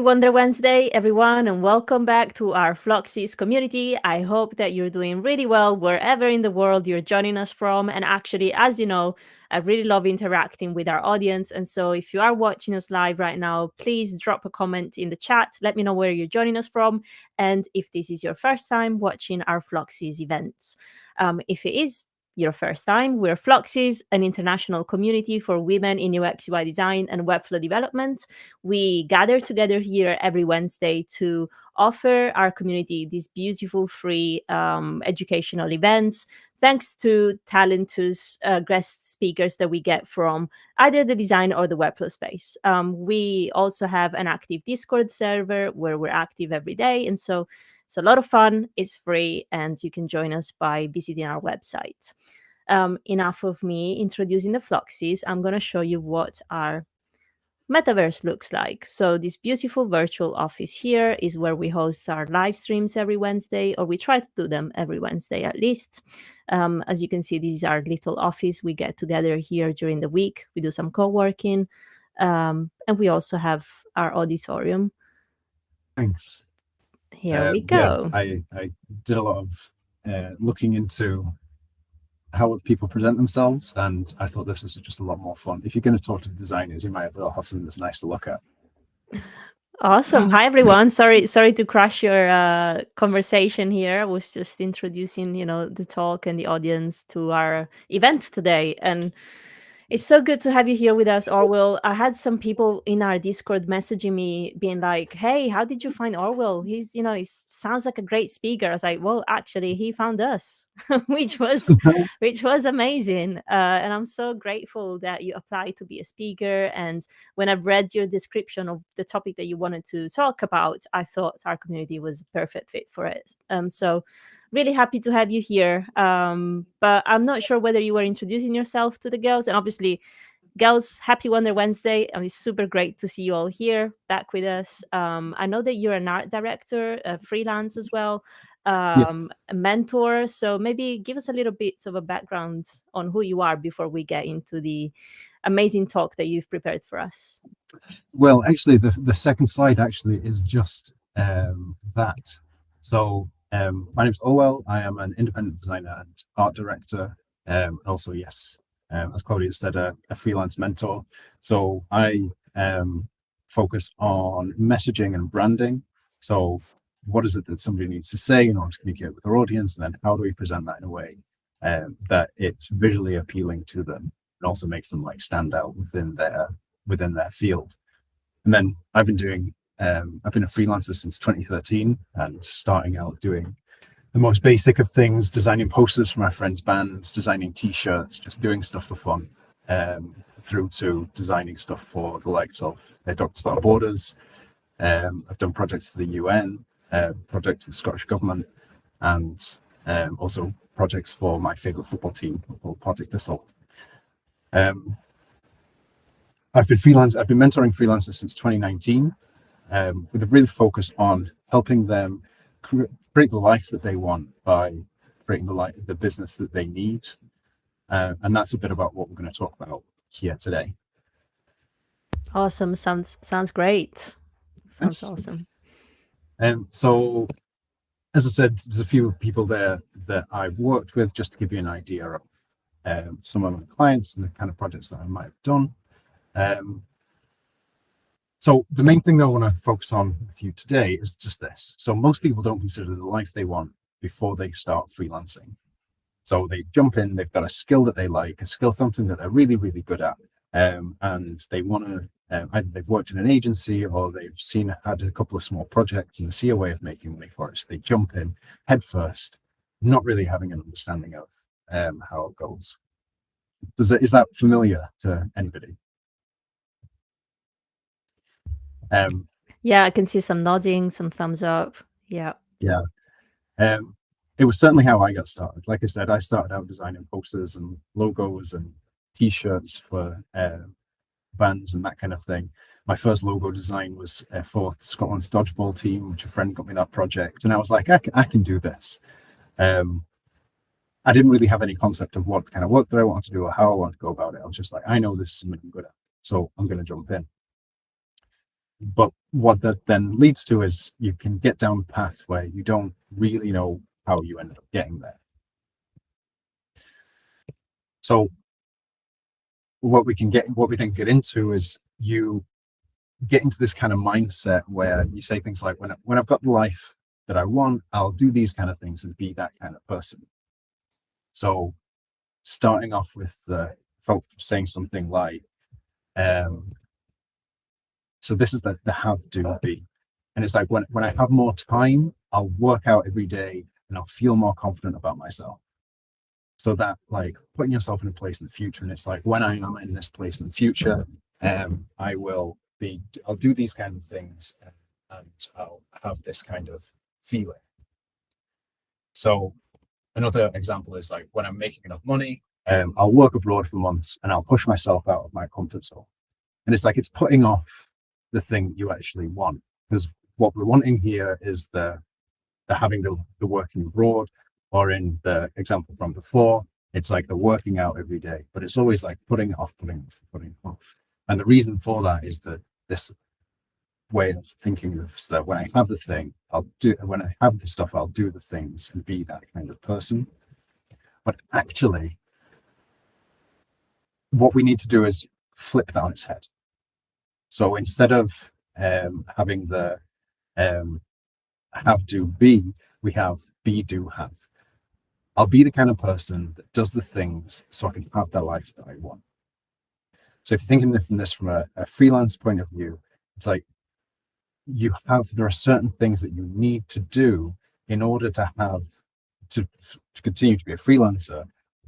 Wonder Wednesday, everyone, and welcome back to our Floxies community. I hope that you're doing really well wherever in the world you're joining us from. And actually, as you know, I really love interacting with our audience. And so if you are watching us live right now, please drop a comment in the chat. Let me know where you're joining us from. And if this is your first time watching our Floxies events. If it is your first time, we're Floxies, an international community for women in UX UI design and Webflow development. We gather together here every Wednesday to offer our community these beautiful free educational events, thanks to talented guest speakers that we get from either the design or the Webflow space. We also have an active Discord server where we're active every day. And so it's a lot of fun, it's free, and you can join us by visiting our website. Enough of me introducing the Floxies. I'm going to show you what our metaverse looks like. So this beautiful virtual office here is where we host our live streams every Wednesday, or we try to do them every Wednesday at least. As you can see, this is our little office. We get together here during the week. We do some co-working, and we also have our auditorium. Thanks. Here we go. I did a lot of looking into how people present themselves, and I thought this was just a lot more fun. If you're going to talk to designers, you might as well have something that's nice to look at. Awesome. Hi, everyone. Sorry to crash your conversation here. I was just introducing, the talk and the audience to our event today. And it's so good to have you here with us, Orwell. I had some people in our Discord messaging me being like, hey, how did you find Orwell? He sounds like a great speaker. I was like, well, actually, he found us, which was amazing. And I'm so grateful that you applied to be a speaker. And when I've read your description of the topic that you wanted to talk about, I thought our community was a perfect fit for it. So really happy to have you here. But I'm not sure whether you were introducing yourself to the girls. And obviously, girls, happy Wonder Wednesday. It's super great to see you all here back with us. I know that you're an art director, freelance as well, a mentor. So maybe give us a little bit of a background on who you are before we get into the amazing talk that you've prepared for us. Well, actually, the second slide actually is just that. So my name's Orwell. I am an independent designer and art director, and also, yes, as Claudia said, a freelance mentor. So I focus on messaging and branding. So what is it that somebody needs to say in order to communicate with their audience, and then how do we present that in a way that it's visually appealing to them and also makes them stand out within their field. And then I've been a freelancer since 2013, and starting out doing the most basic of things, designing posters for my friends' bands, designing t-shirts, just doing stuff for fun, through to designing stuff for the likes of Doctors Without Borders. I've done projects for the UN, projects for the Scottish Government, and also projects for my favourite football team, called Partick Thistle. I've been mentoring freelancers since 2019, with a real focus on helping them create the life that they want by creating the business that they need. And that's a bit about what we're going to talk about here today. Awesome. Sounds great. Sounds awesome. So, as I said, there's a few people there that I've worked with, just to give you an idea of some of my clients and the kind of projects that I might have done. So the main thing that I want to focus on with you today is just this. So most people don't consider the life they want before they start freelancing. So they jump in, they've got a skill that they like, something that they're really, really good at. And they want to, either they've worked in an agency or they've had a couple of small projects and they see a way of making money for it. So they jump in head first, not really having an understanding of how it goes. Is that familiar to anybody? Yeah, I can see some nodding, some thumbs up. Yeah. It was certainly how I got started. Like I said, I started out designing posters and logos and t-shirts for bands and that kind of thing. My first logo design was for Scotland's dodgeball team, which a friend got me that project, and I was like, I can do this. I didn't really have any concept of what kind of work that I wanted to do or how I wanted to go about it. I was just like, I know this is something I'm good at, so I'm going to jump in. But what that then leads to is you can get down the path where you don't really know how you ended up getting there. So what we then get into is you get into this kind of mindset where you say things like, when I've got the life that I want, I'll do these kind of things and be that kind of person. So starting off with saying something like, so this is the have, do, be. And it's like, when I have more time, I'll work out every day and I'll feel more confident about myself. So that, like, putting yourself in a place in the future, and it's like, when I am in this place in the future, I'll do these kinds of things, and I'll have this kind of feeling. So another example is like, when I'm making enough money, I'll work abroad for months and I'll push myself out of my comfort zone. And it's like, it's putting off the thing that you actually want, because what we're wanting here is the having the working abroad, or in the example from before, it's like the working out every day, but it's always like putting it off, putting it off. And the reason for that is that this way of thinking of that when I have the thing, when I have the stuff, I'll do the things and be that kind of person. But actually, what we need to do is flip that on its head. So instead of having the have, do, be, we have be, do, have. I'll be the kind of person that does the things so I can have the life that I want. So if you're thinking from a freelance point of view, it's like there are certain things that you need to do in order to continue to be a freelancer,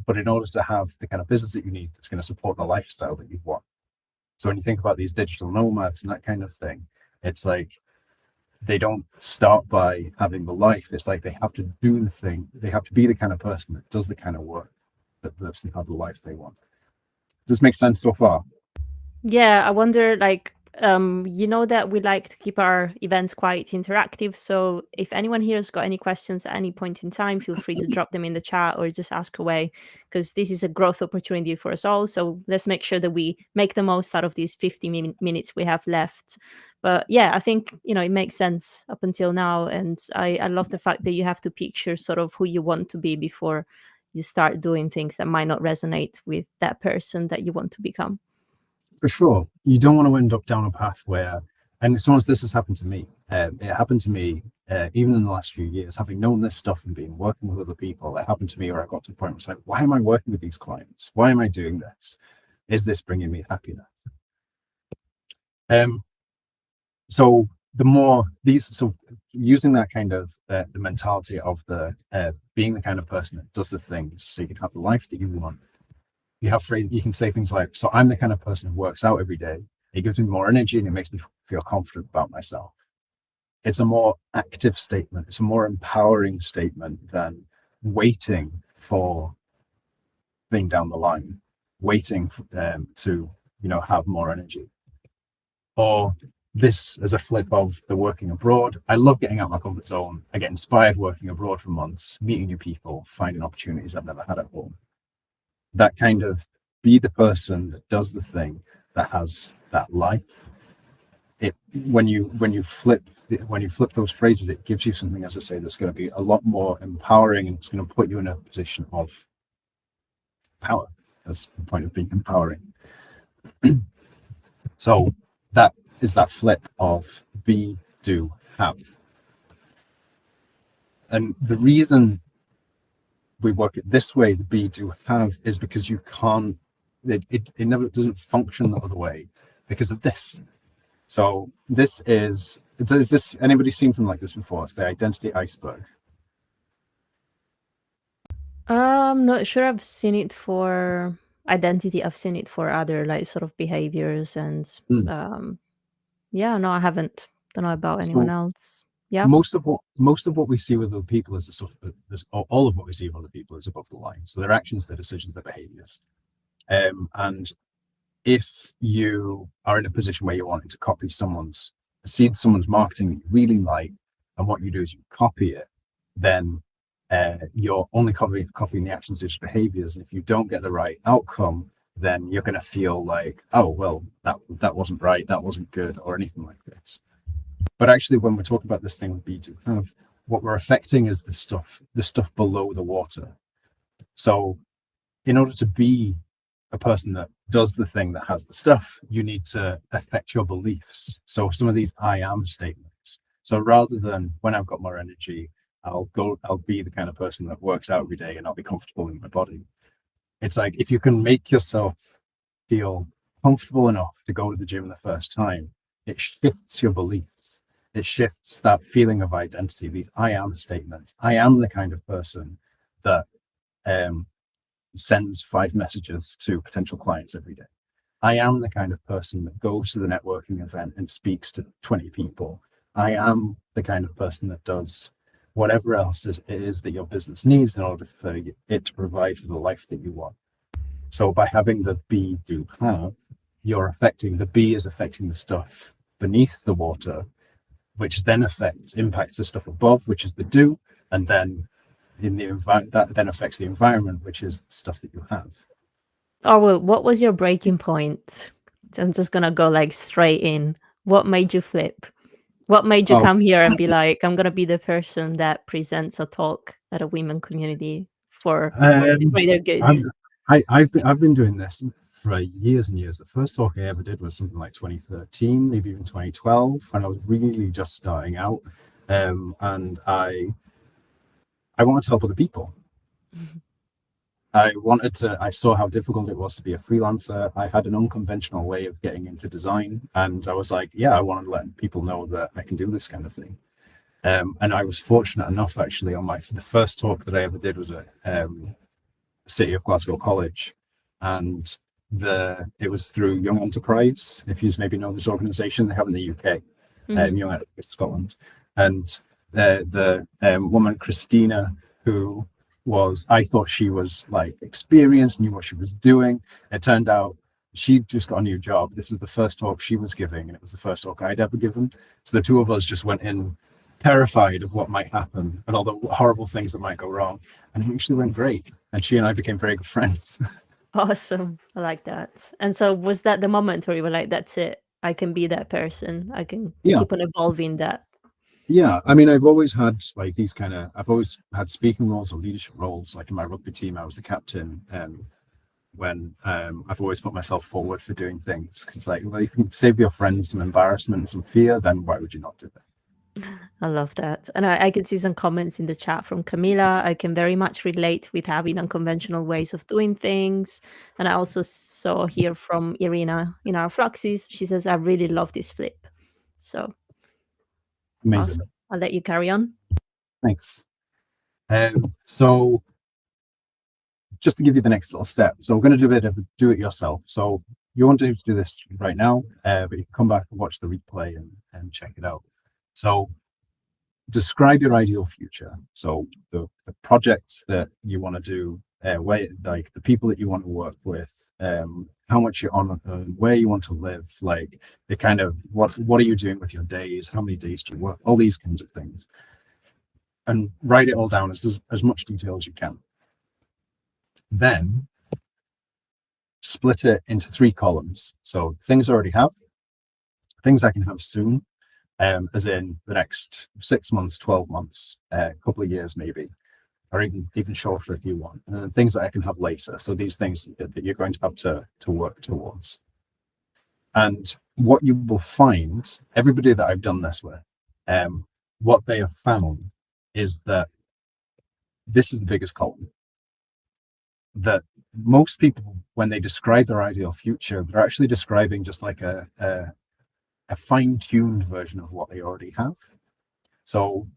but in order to have the kind of business that you need that's going to support the lifestyle that you want. So when you think about these digital nomads and that kind of thing, it's like they don't start by having the life. It's like they have to do the thing. They have to be the kind of person that does the kind of work that lets them have the life they want. Does this make sense so far? Yeah, I wonder, like, you know that we like to keep our events quite interactive. So if anyone here has got any questions at any point in time, feel free to drop them in the chat or just ask away, because this is a growth opportunity for us all. So let's make sure that we make the most out of these 50 minutes we have left. But yeah, I think, it makes sense up until now. And I love the fact that you have to picture sort of who you want to be before you start doing things that might not resonate with that person that you want to become. For sure. You don't want to end up down a path where, and as soon as this has happened to me, it happened to me even in the last few years, having known this stuff and been working with other people, it happened to me where I got to the point where it's like, why am I working with these clients? Why am I doing this? Is this bringing me happiness? So using that kind of the mentality of being the kind of person that does the things so you can have the life that you want. You can say things like, so I'm the kind of person who works out every day. It gives me more energy and it makes me feel confident about myself. It's a more active statement. It's a more empowering statement than waiting for being down the line, waiting for them to, have more energy. Or this as a flip of the working abroad. I love getting out of my comfort zone. I get inspired working abroad for months, meeting new people, finding opportunities I've never had at home. That kind of be the person that does the thing that has that life. When you flip those phrases, it gives you something, as I say, that's going to be a lot more empowering, and it's going to put you in a position of power. That's the point of being empowering. So that is that flip of be, do, have. And the reason we work it this way, the be, do, have, is because you can't, it never doesn't function the other way because of this. So is this, anybody seen something like this before? It's the identity iceberg. Not sure I've seen it for identity. I've seen it for other, like, sort of behaviors and yeah, no, I haven't. Don't know about anyone else. Yeah. Most of what we see with other people is the stuff all of what we see with other people is above the line. So their actions, their decisions, their behaviors. And if you are in a position where you're wanting to copy someone's marketing that you really like, and what you do is you copy it, then you're only copying the actions, their behaviors. And if you don't get the right outcome, then you're going to feel like, oh, well, that wasn't right, that wasn't good, or anything like this. But actually, when we're talking about this thing with be, do, have, what we're affecting is the stuff below the water. So in order to be a person that does the thing that has the stuff, you need to affect your beliefs. So some of these I am statements. So rather than when I've got more energy, I'll be the kind of person that works out every day and I'll be comfortable in my body. It's like if you can make yourself feel comfortable enough to go to the gym the first time, it shifts your beliefs. It shifts that feeling of identity, these I am statements. I am the kind of person that sends 5 messages to potential clients every day. I am the kind of person that goes to the networking event and speaks to 20 people. I am the kind of person that does whatever else it is that your business needs in order for it to provide for the life that you want. So by having the be, do, have, you're affecting, the be is affecting the stuff beneath the water, which then impacts the stuff above, which is the do, and then that then affects the environment, which is the stuff that you have. Orwell, what was your breaking point? I'm just gonna go like straight in. What made you flip? What made you Oh, come here and be like, I'm gonna be the person that presents a talk at a women community for the greater good? I've been doing this for years and years. The first talk I ever did was something like 2013, maybe even 2012, when I was really just starting out, and I wanted to help other people. I saw how difficult it was to be a freelancer. I had an unconventional way of getting into design, and I was like, yeah, I want to let people know that I can do this kind of thing. And I was fortunate enough, actually, the first talk that I ever did was at City of Glasgow College, and it was through Young Enterprise. If you maybe know this organisation, they have in the UK, Young Enterprise Scotland, and the woman Christina, who I thought she was like experienced, knew what she was doing. It turned out she just got a new job. This was the first talk she was giving, and it was the first talk I'd ever given. So the two of us just went in terrified of what might happen and all the horrible things that might go wrong. And it actually went great. And she and I became very good friends. Awesome. I like that. And so was that the moment where you were like, that's it, I can be that person, I can Yeah. keep on evolving that? Yeah, I mean, I've always had like I've always had speaking roles or leadership roles. Like in my rugby team, I was the captain. When I've always put myself forward for doing things, because it's like, well, if you can save your friends some embarrassment and some fear, then why would you not do it? I love that. And I can see some comments in the chat from Camila. I can very much relate with having unconventional ways of doing things. And I also saw here from Irina in our Floxies. She says, I really love this flip. So Amazing. awesome. I'll let you carry on. Thanks. So just to give you the next little step. So we're going to do a bit of do it yourself. So you want to do this right now, but you can come back and watch the replay and check it out. So describe your ideal future. So the projects that you want to do, like the people that you want to work with, how much you want to earn, where you want to live, like the kind of what are you doing with your days, how many days do you work, all these kinds of things, and write it all down as much detail as you can. Then split it into 3 columns. So things I already have, things I can have soon, as in the next 6 months, 12 months, a couple of years maybe, or even shorter if you want, and then things that I can have later. So these things that you're going to have to work towards. And what you will find, everybody that I've done this with, what they have found is that this is the biggest column. That most people, when they describe their ideal future, they're actually describing just like a fine-tuned version of what they already have. So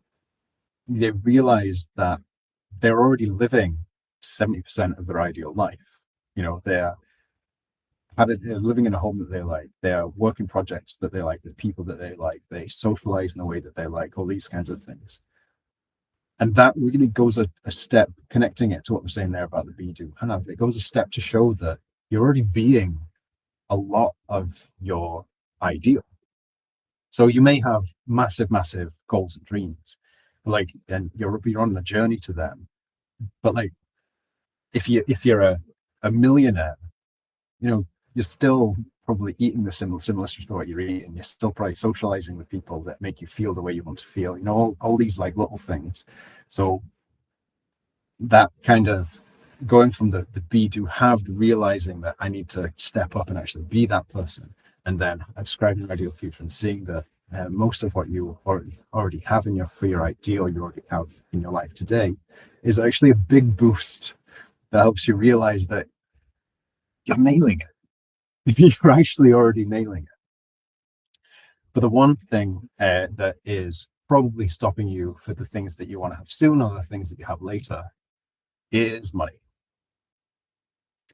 they've realized that they're already living 70% of their ideal life. You know, they're living in a home that they like, they're working projects that they like, with people that they like, they socialize in the way that they like, all these kinds of things. And that really goes a step, connecting it to what we're saying there about the be, do, have. It goes a step to show that you're already being a lot of your ideal. So you may have massive, massive goals and dreams, and you're on the journey to them. But like, if you're a millionaire, you're still probably eating the similar stuff to what you're eating. You're still probably socializing with people that make you feel the way you want to feel. All these like little things. So that kind of going from the be to have, the realizing that I need to step up and actually be that person, and then describing your ideal future and seeing that most of what you already have in for your ideal, you already have in your life today, is actually a big boost that helps you realize that you're nailing it. You're actually already nailing it. But the one thing that is probably stopping you for the things that you want to have soon or the things that you have later is money.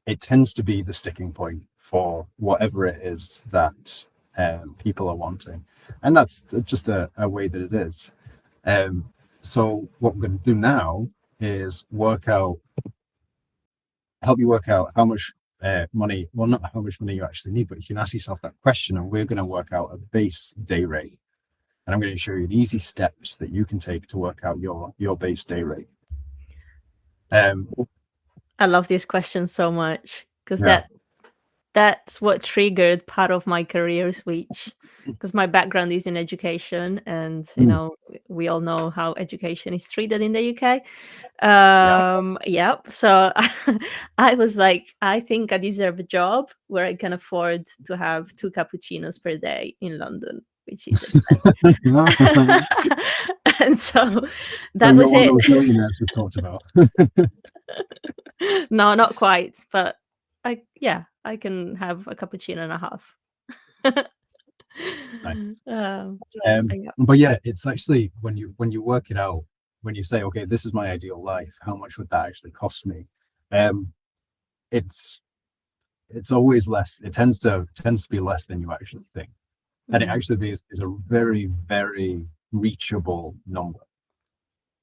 It tends to be the sticking point for whatever it is that people are wanting. And that's just a way that it is. So what we're going to do now is help you work out how much money, well, not how much money you actually need, but you can ask yourself that question, and we're going to work out a base day rate. And I'm going to show you the easy steps that you can take to work out your base day rate. I love this question so much because Yeah. that's what triggered part of my career switch, because my background is in education, and we all know how education is treated in the UK. Yep. So I was like, I think I deserve a job where I can afford to have 2 cappuccinos per day in London, which is expensive. And so that you're was one it. of those millionaires we talked about. No, not quite, but I can have a cappuccino and a half. Nice. Yeah. But yeah, it's actually when you work it out, when you say, okay, this is my ideal life, how much would that actually cost me? It's always less. It tends to be less than you actually think, and it actually is a very, very reachable number,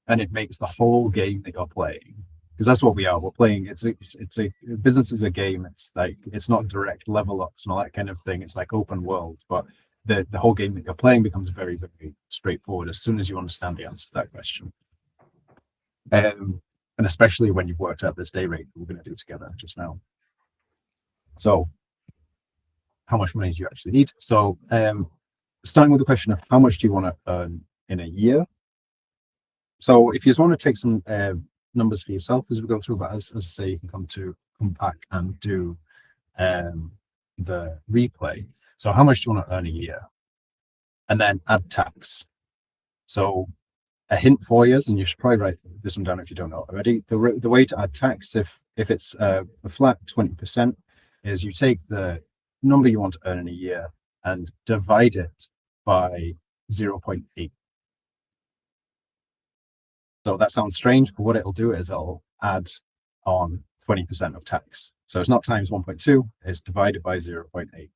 and it makes the whole game that you're playing, because that's what we are. We're playing. It's a business is a game. It's like, it's not direct level ups and all that kind of thing. It's like open world, but the whole game that you're playing becomes very, very straightforward as soon as you understand the answer to that question. And especially when you've worked out this day rate that we're going to do together just now. So how much money do you actually need? So starting with the question of how much do you want to earn in a year? So if you just want to take some numbers for yourself as we go through, but as I say, you can come back and do the replay. So how much do you want to earn a year? And then add tax. So a hint for you, and you should probably write this one down if you don't know already. The way to add tax, if it's a flat 20%, is you take the number you want to earn in a year and divide it by 0.8. So that sounds strange, but what it'll do is it'll add on 20% of tax. So it's not times 1.2, it's divided by 0.8.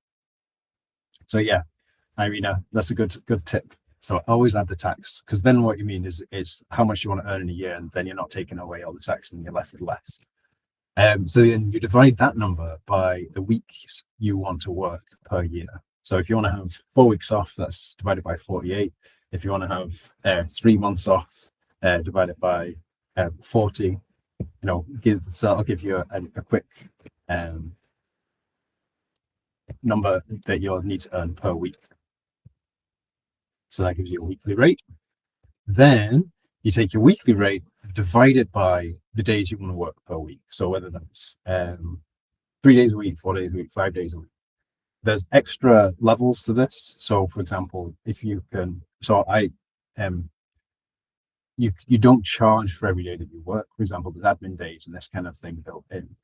So yeah, Irina, that's a good tip. So always add the tax, because then what you mean is how much you want to earn in a year, and then you're not taking away all the tax and you're left with less. So then you divide that number by the weeks you want to work per year. So if you want to have 4 weeks off, that's divided by 48. If you want to have 3 months off, divided by 40. So I'll give you a quick number that you'll need to earn per week. So that gives you a weekly rate. Then you take your weekly rate divided by the days you want to work per week. So whether that's 3 days a week, 4 days a week, 5 days a week. There's extra levels to this. So for example, if you can, you don't charge for every day that you work. For example, there's admin days and this kind of thing built in.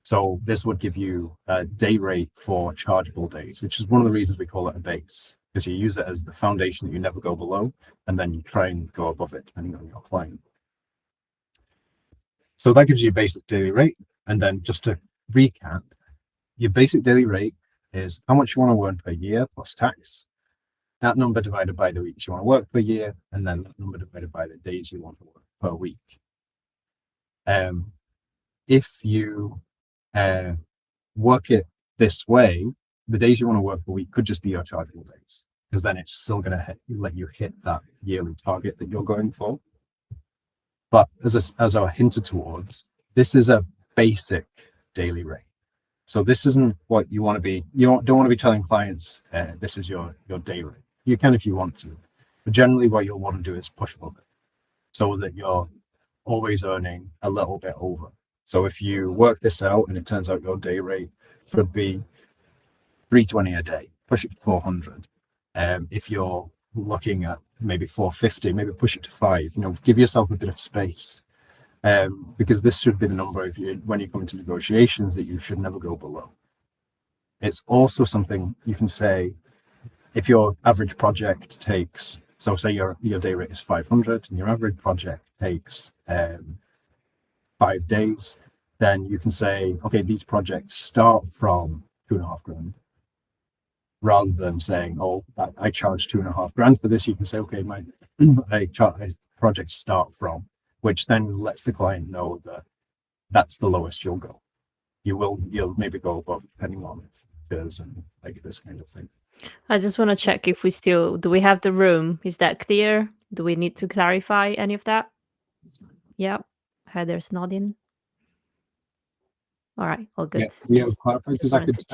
So this would give you a day rate for chargeable days, which is one of the reasons we call it a base, because you use it as the foundation that you never go below, and then you try and go above it depending on your client. So that gives you a basic daily rate. And then just to recap, your basic daily rate is how much you want to earn per year plus tax. That number divided by the weeks you want to work per year, and then that number divided by the days you want to work per week. If you work it this way, the days you want to work per week could just be your chargeable days, because then it's still going to let you hit that yearly target that you're going for. But as I hinted towards, this is a basic daily rate. So this isn't what you want to be. You don't want to be telling clients this is your day rate. You can if you want to, but generally what you'll want to do is push above it so that you're always earning a little bit over. So if you work this out and it turns out your day rate should be 320 a day, push it to 400. If you're looking at maybe 450, maybe push it to 5. Give yourself a bit of space. Because this should be the number when you come into negotiations that you should never go below. It's also something you can say if your average project takes, so say your day rate is 500 and your average project takes 5 days, then you can say, okay, these projects start from 2.5 grand. Rather than saying, oh, I charge 2.5 grand for this, you can say, okay, my projects start from, which then lets the client know that that's the lowest you'll go. You'll maybe go above depending on features and like this kind of thing. I just want to check if do we have the room? Is that clear? Do we need to clarify any of that? Yeah, Heather's nodding. All right, all good. Yeah, because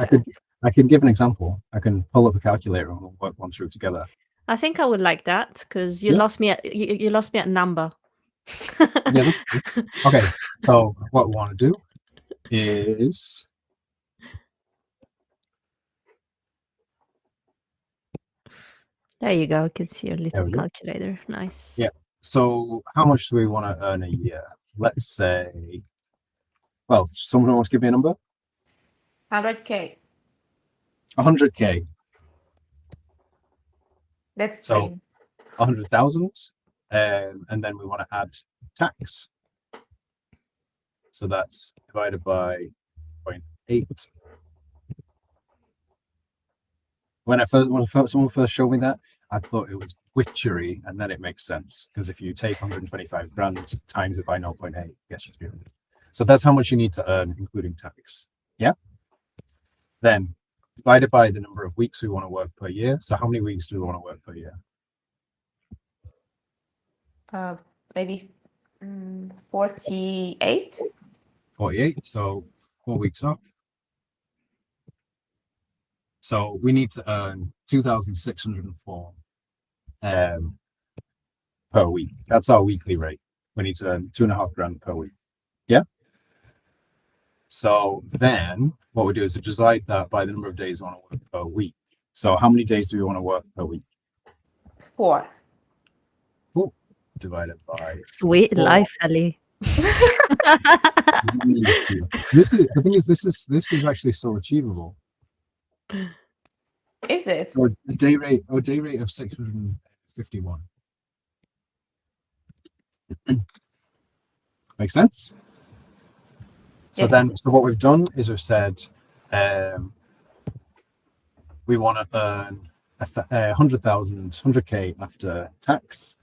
I could give an example. I can pull up a calculator and we'll work one through together. I think I would like that because you lost me at you lost me at number. Yeah, that's cool. Okay, so what we want to do is there you go. I can see your little calculator. Nice. Yeah. So how much do we want to earn a year? Let's say, well, someone wants to give me a number? 100K. 100K. That's so 100,000. And then we want to add tax. So that's divided by 0.8. When someone first showed me that, I thought it was witchery, and then it makes sense because if you take 125 grand times it by 0.8, yes, you do. So that's how much you need to earn, including tax. Yeah. Then divided by the number of weeks we want to work per year. So how many weeks do we want to work per year? Maybe 48. 48. So 4 weeks off. So we need to earn 2,604 per week. That's our weekly rate. We need to earn 2.5 grand per week. Yeah. So then what we do is we divide that by the number of days we want to work per week. So how many days do we want to work per week? 4. Cool. Divided by sweet 4. Life, Ali. The thing is, this is actually so achievable. Is it? So a day rate of 651. Make sense? So so what we've done is we've said we want to earn 100K after tax.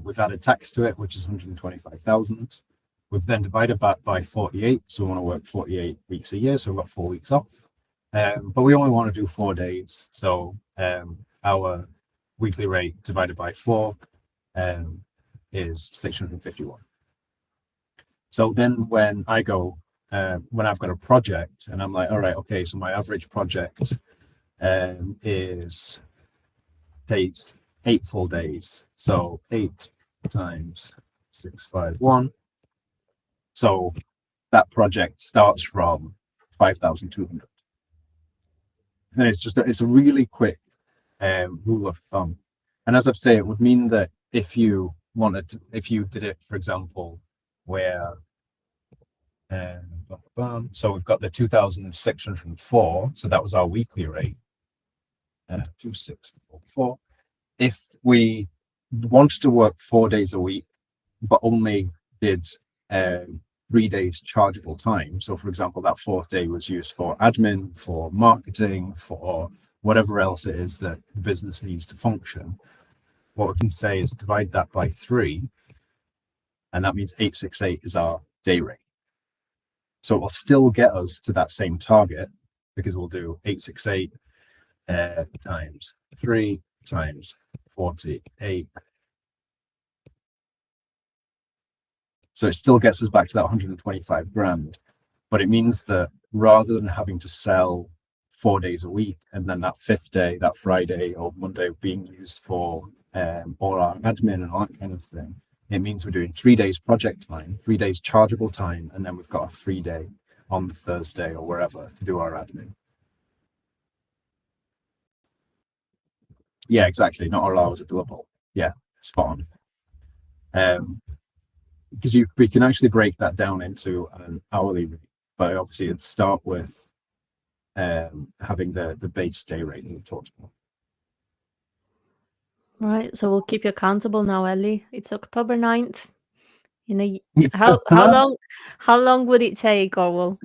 We've added tax to it, which is 125,000. We've then divided that by 48, so we want to work 48 weeks a year, so we've got 4 weeks off. But we only want to do 4 days, so our weekly rate divided by 4 is 651. So then when I go, when I've got a project and I'm like, all right, okay, so my average project takes 8 full days. So 8 times 651. So that project starts from 5,200. And it's a really quick rule of thumb. And as I've said, it would mean that if you did it, for example, where so we've got the 2,604, so that was our weekly rate, 2,644. If we wanted to work 4 days a week, but only did 3 days chargeable time, so for example, that 4th day was used for admin, for marketing, for whatever else it is that the business needs to function, what we can say is divide that by 3, and that means 868 is our day rate. So it will still get us to that same target because we'll do 868 times 3 times 48. So it still gets us back to that 125 grand. But it means that rather than having to sell 4 days a week, and then that fifth day, that Friday or Monday, being used for all our admin and all that kind of thing, it means we're doing 3 days project time, 3 days chargeable time, and then we've got a free day on the Thursday or wherever to do our admin. Yeah, exactly. Not all hours are billable. Yeah, spot on. Because we can actually break that down into an hourly rate, but obviously it'd start with having the base day rate that we talked about. Right, so we'll keep you accountable now, Ellie. It's October 9th. How long would it take, Orwell?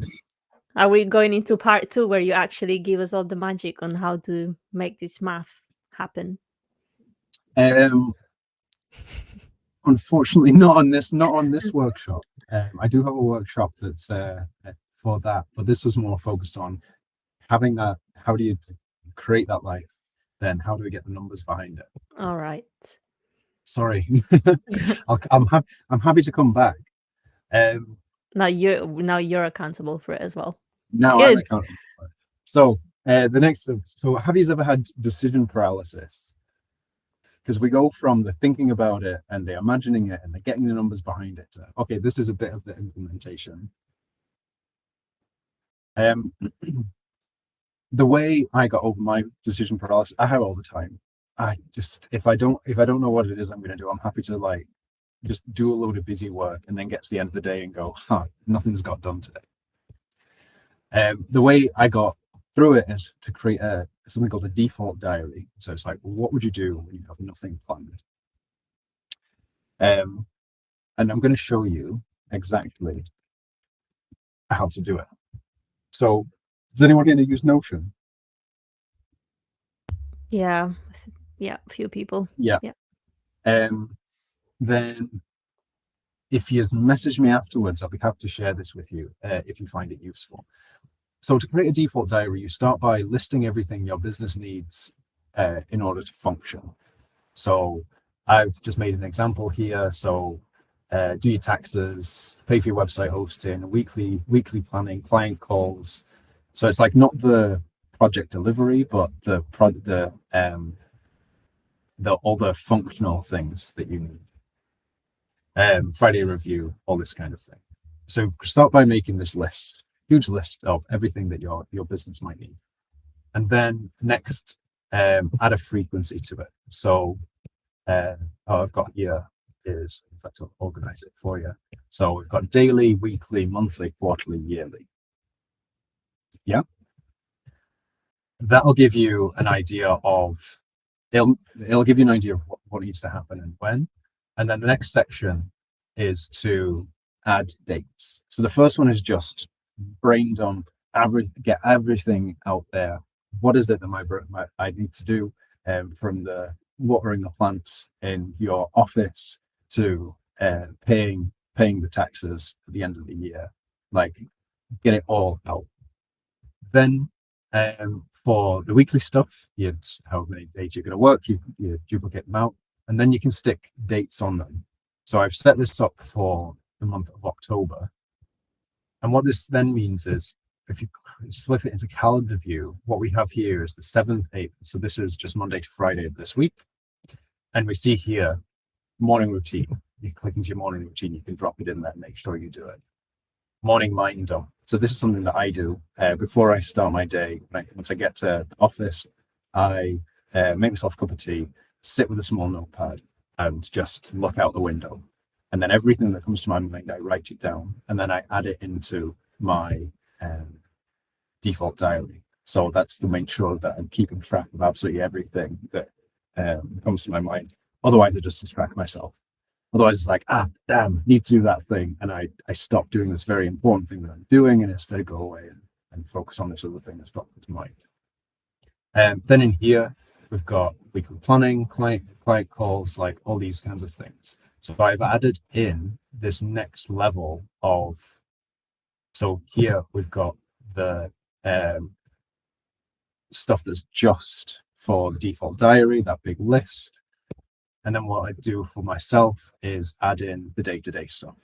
Are we going into part 2 where you actually give us all the magic on how to make this math happen? Unfortunately, not on this workshop. I do have a workshop that's for that, but this was more focused on having that. How do you create that life? Then how do we get the numbers behind it? All right. Sorry, I'm happy to come back. Now you're accountable for it as well. Now Good. I'm accountable for it. So the next. So have you ever had decision paralysis? Because we go from the thinking about it and the imagining it and the getting the numbers behind it to, okay, this is a bit of the implementation. The way I got over my decision paralysis, I have all the time. I just, if I don't know what it is I'm going to do, I'm happy to like just do a load of busy work and then get to the end of the day and go, nothing's got done today. The way I got through it is to create something called a default diary. So it's like, well, what would you do when you have nothing planned? And I'm going to show you exactly how to do it. So does anyone going to use Notion? Yeah, a few people. Yeah. Then if you message me afterwards, I'll be happy to share this with you if you find it useful. So to create a default diary, you start by listing everything your business needs in order to function. So I've just made an example here. So do your taxes, pay for your website hosting, weekly planning, client calls. So it's like not the project delivery, but all the functional things that you need. Friday review, all this kind of thing. So start by making this list, huge list of everything that your business might need. And then next, add a frequency to it. So I've got here is, in fact, I'll organize it for you. So we've got daily, weekly, monthly, quarterly, yearly. Yeah. That'll give you an idea of, it'll give you an idea of what needs to happen and when. And then the next section is to add dates. So the first one is just brain dump, get everything out there. What is it that I need to do, from the watering the plants in your office to paying the taxes at the end of the year, like get it all out. Then for the weekly stuff, how many days you're going to work, you duplicate them out, and then you can stick dates on them. So I've set this up for the month of October. And what this then means is, if you split it into calendar view, what we have here is the 7th, 8th. So this is just Monday to Friday of this week. And we see here, morning routine. You click into your morning routine, you can drop it in there and make sure you do it. Morning mind dump. So this is something that I do before I start my day. Once I get to the office, I make myself a cup of tea, sit with a small notepad and just look out the window. And then everything that comes to my mind, I write it down and then I add it into my default diary. So that's to make sure that I'm keeping track of absolutely everything that comes to my mind. Otherwise, I just distract myself. Otherwise, it's like, damn, need to do that thing. And I stop doing this very important thing that I'm doing and instead go away and focus on this other thing that's got to mind. Then in here, we've got weekly planning, client calls, like all these kinds of things. So I've added in this next level of, so here we've got the stuff that's just for the default diary, that big list. And then what I do for myself is add in the day-to-day stuff.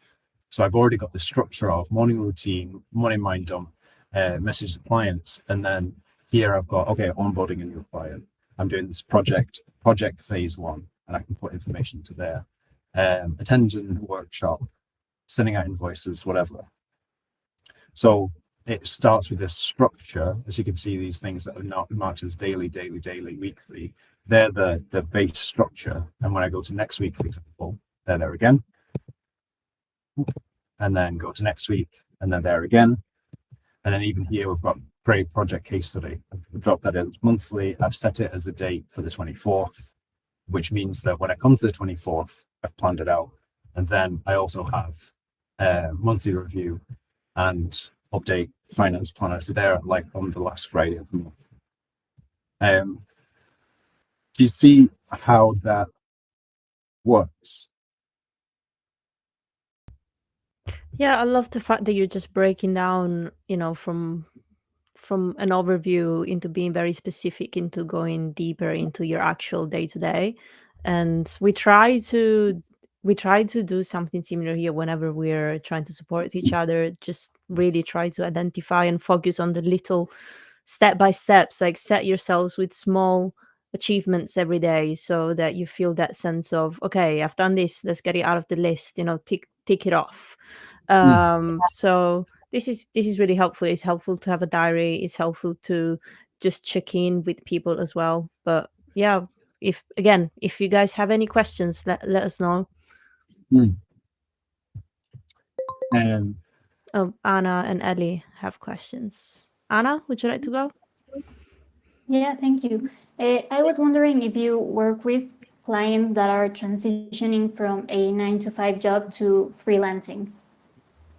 So I've already got the structure of morning routine, morning mind dump, message the clients, and then here I've got, okay, onboarding a new client. I'm doing this project phase 1, and I can put information to there. Attending the workshop, sending out invoices, whatever. So it starts with this structure. As you can see, these things that are not marked as daily, weekly, they're the base structure. And when I go to next week, for example, they're there again. And then go to next week, and then there again. And then even here, we've got great project case study. I've dropped that in monthly. I've set it as the date for the 24th, which means that when I come to the 24th, I've planned it out. And then I also have monthly review and update finance planner. So they're like on the last Friday of the month. Do you see how that works? Yeah, I love the fact that you're just breaking down, from an overview into being very specific, into going deeper into your actual day to day. And we try to do something similar here whenever we're trying to support each other. Just really try to identify and focus on the little step by steps, like set yourselves with small achievements every day so that you feel that sense of, okay, I've done this, let's get it out of the list, tick it off. So this is really helpful. It's helpful to have a diary. It's helpful to just check in with people as well. But yeah, if you guys have any questions, let us know. Um, Oh, Anna and Ellie have questions. Anna, would you like to go? Yeah, thank you. I was wondering if you work with clients that are transitioning from a 9 to 5 job to freelancing,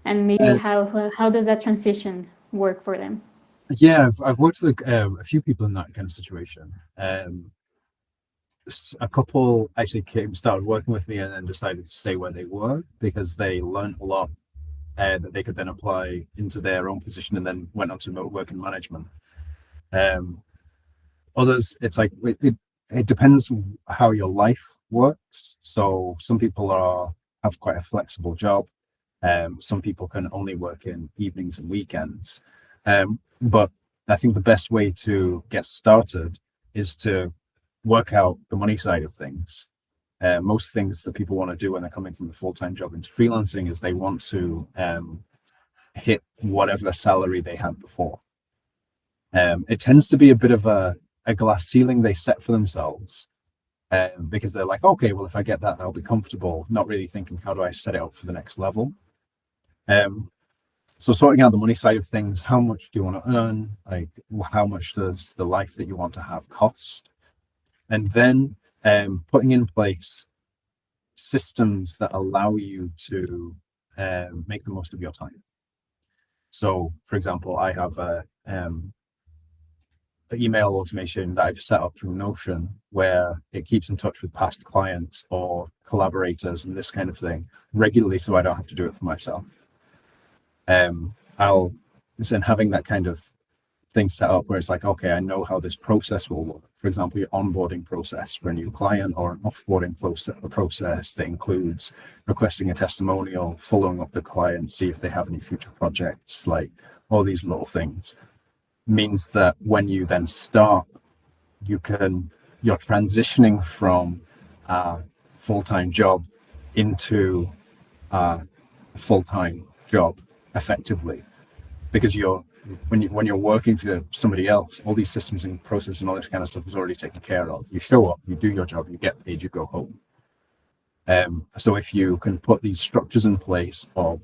and maybe how does that transition work for them? yeah, I've worked with a few people in that kind of situation. A couple actually started working with me and then decided to stay where they were because they learned a lot that they could then apply into their own position, and then went on to work in management. Others, it's like it depends how your life works. So some people have quite a flexible job. Some people can only work in evenings and weekends. But I think the best way to get started is to work out the money side of things. Most things that people want to do when they're coming from the full-time job into freelancing is they want to hit whatever salary they had before. It tends to be a bit of a glass ceiling they set for themselves, because they're like, okay, well, if I get that, I'll be comfortable, not really thinking, how do I set it up for the next level? So sorting out the money side of things, how much do you want to earn? Like, how much does the life that you want to have cost? And then putting in place systems that allow you to make the most of your time. So, for example, I have an email automation that I've set up through Notion where it keeps in touch with past clients or collaborators and this kind of thing regularly, so I don't have to do it for myself. Having that kind of thing set up where it's like, okay, I know how this process will work. For example, your onboarding process for a new client, or an offboarding process that includes requesting a testimonial, following up the client, see if they have any future projects, like all these little things, means that when you then start, you're transitioning from a full-time job into a full-time job effectively, because when you're working for somebody else, all these systems and process and all this kind of stuff is already taken care of. You show up, you do your job, you get paid, you go home. So if you can put these structures in place of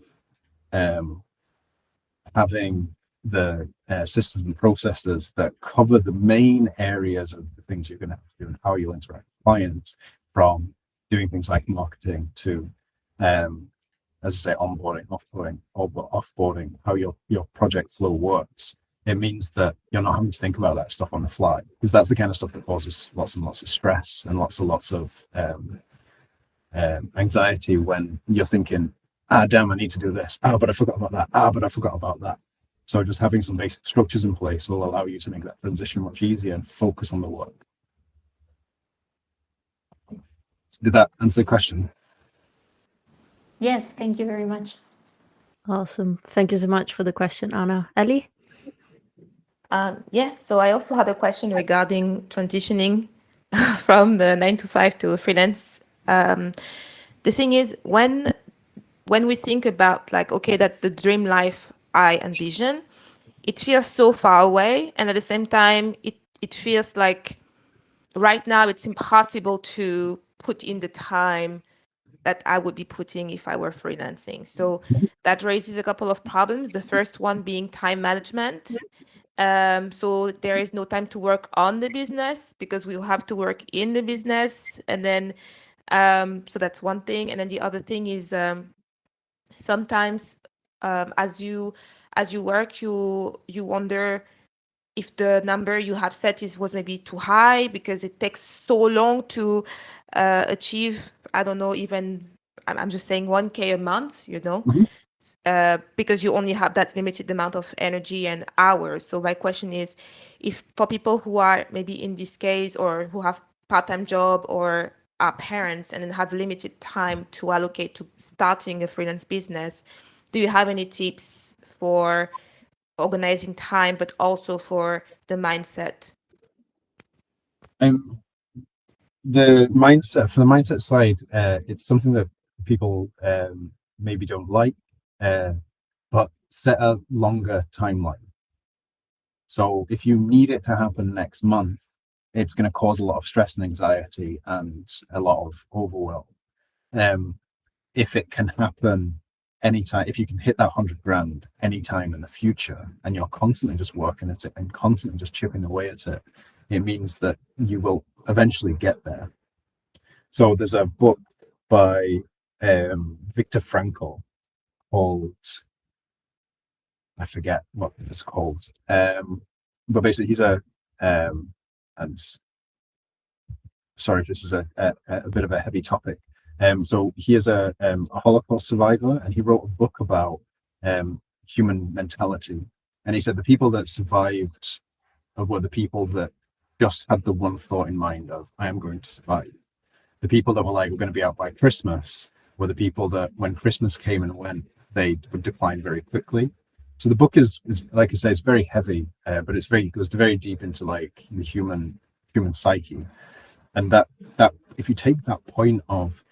having the systems and processes that cover the main areas of the things you're going to have to do and how you'll interact with clients, from doing things like marketing to as I say, onboarding, offboarding, how your project flow works. It means that you're not having to think about that stuff on the fly, because that's the kind of stuff that causes lots and lots of stress and lots of anxiety when you're thinking, damn, I need to do this. But I forgot about that. But I forgot about that. So just having some basic structures in place will allow you to make that transition much easier and focus on the work. Did that answer the question? Yes, thank you very much. Awesome. Thank you so much for the question, Anna. Ellie? Yes, so I also had a question regarding transitioning from the 9 to 5 to freelance. The thing is, when we think about like, okay, that's the dream life I envision, it feels so far away, and at the same time, it feels like right now it's impossible to put in the time that I would be putting if I were freelancing. So that raises a couple of problems. The first one being time management. So there is no time to work on the business because we will have to work in the business. And then, so that's one thing. And then the other thing is sometimes as you work, you wonder if the number you have set was maybe too high because it takes so long to achieve, I don't know, even I'm just saying 1K a month, because you only have that limited amount of energy and hours. So my question is, if for people who are maybe in this case or who have part-time job or are parents and then have limited time to allocate to starting a freelance business, do you have any tips for organizing time, but also for the mindset? The mindset side, it's something that people maybe don't like, but set a longer timeline. So if you need it to happen next month, it's going to cause a lot of stress and anxiety and a lot of overwhelm. If it can happen anytime, if you can hit that 100 grand anytime in the future, and you're constantly just working at it and constantly just chipping away at it, it means that you will eventually get there. So there's a book by Viktor Frankl called, I forget what it's called, but basically he's and sorry if this is a bit of a heavy topic. So he is a Holocaust survivor, and he wrote a book about human mentality. And he said the people that survived were the people that just had the one thought in mind of, I am going to survive. The people that were like, we're going to be out by Christmas, were the people that when Christmas came and went, they would decline very quickly. So the book is like I say, it's very heavy, but it goes very deep into like the human psyche. And that if you take that point of,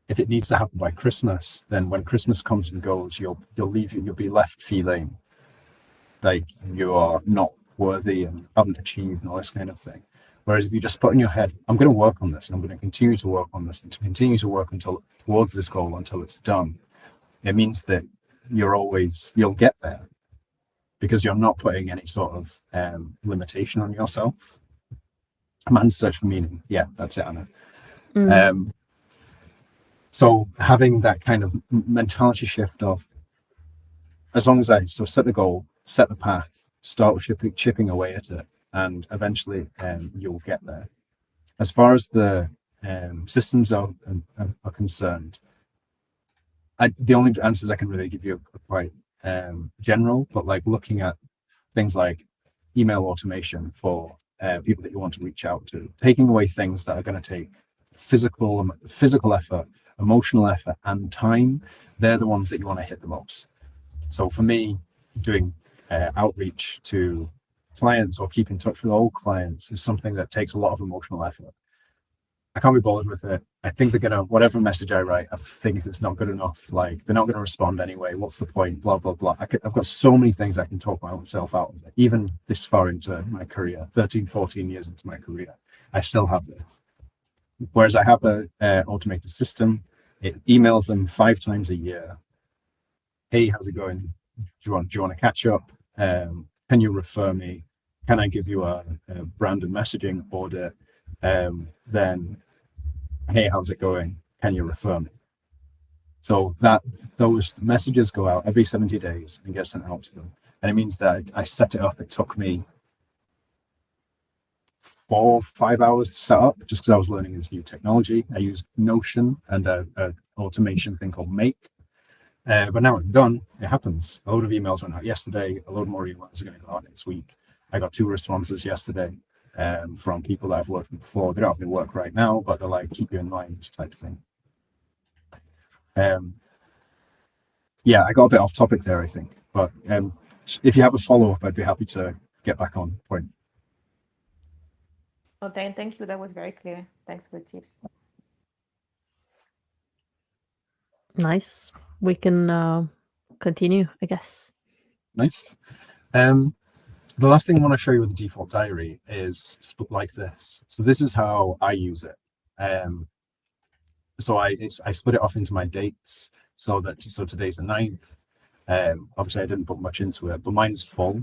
if it needs to happen by Christmas, then when Christmas comes and goes, you'll be left feeling like you are not worthy and haven't achieved and all this kind of thing. Whereas if you just put in your head, I'm going to work on this and I'm going to continue to work on this and to continue to work towards this goal until it's done, it means that you'll get there because you're not putting any sort of limitation on yourself. A man's search for meaning. Yeah, that's it, Anna. So having that kind of mentality shift of, as long as I set the goal, set the path, start chipping away at it, and eventually you'll get there. As far as the systems are concerned, the only answers I can really give you are quite general, but like looking at things like email automation for people that you want to reach out to, taking away things that are going to take physical effort, emotional effort, and time. They're the ones that you want to hit the most. So for me, doing outreach to clients or keep in touch with old clients is something that takes a lot of emotional effort. I can't be bothered with it. I think they're gonna, whatever message I write, I think it's not good enough. Like, they're not gonna respond anyway. What's the point? Blah, blah, blah. I've got so many things I can talk myself out of it. Even this far into my career, 13, 14 years into my career, I still have this. Whereas I have a automated system, it emails them 5 times a year. Hey, how's it going? Do you want to catch up? Can you refer me? Can I give you a branded messaging order? Then, hey, how's it going? Can you refer me? So that those messages go out every 70 days and get sent out to them. And it means that I set it up. It took me 4 or 5 hours to set up just because I was learning this new technology. I used Notion and an automation thing called Make. But now it's done, it happens. A load of emails went out yesterday, a load more emails are going to go out next week. I got 2 responses yesterday from people that I've worked with before. They don't have any work right now, but they're like, keep you in mind, type thing. yeah, I got a bit off topic there, I think. But if you have a follow-up, I'd be happy to get back on point. Oh, thank you. That was very clear. Thanks for the tips. Nice. We can continue, I guess. Nice. The last thing I want to show you with the default diary is split like this. So this is how I use it. So I split it off into my dates. So today's the 9th. Obviously I didn't put much into it, but mine's full.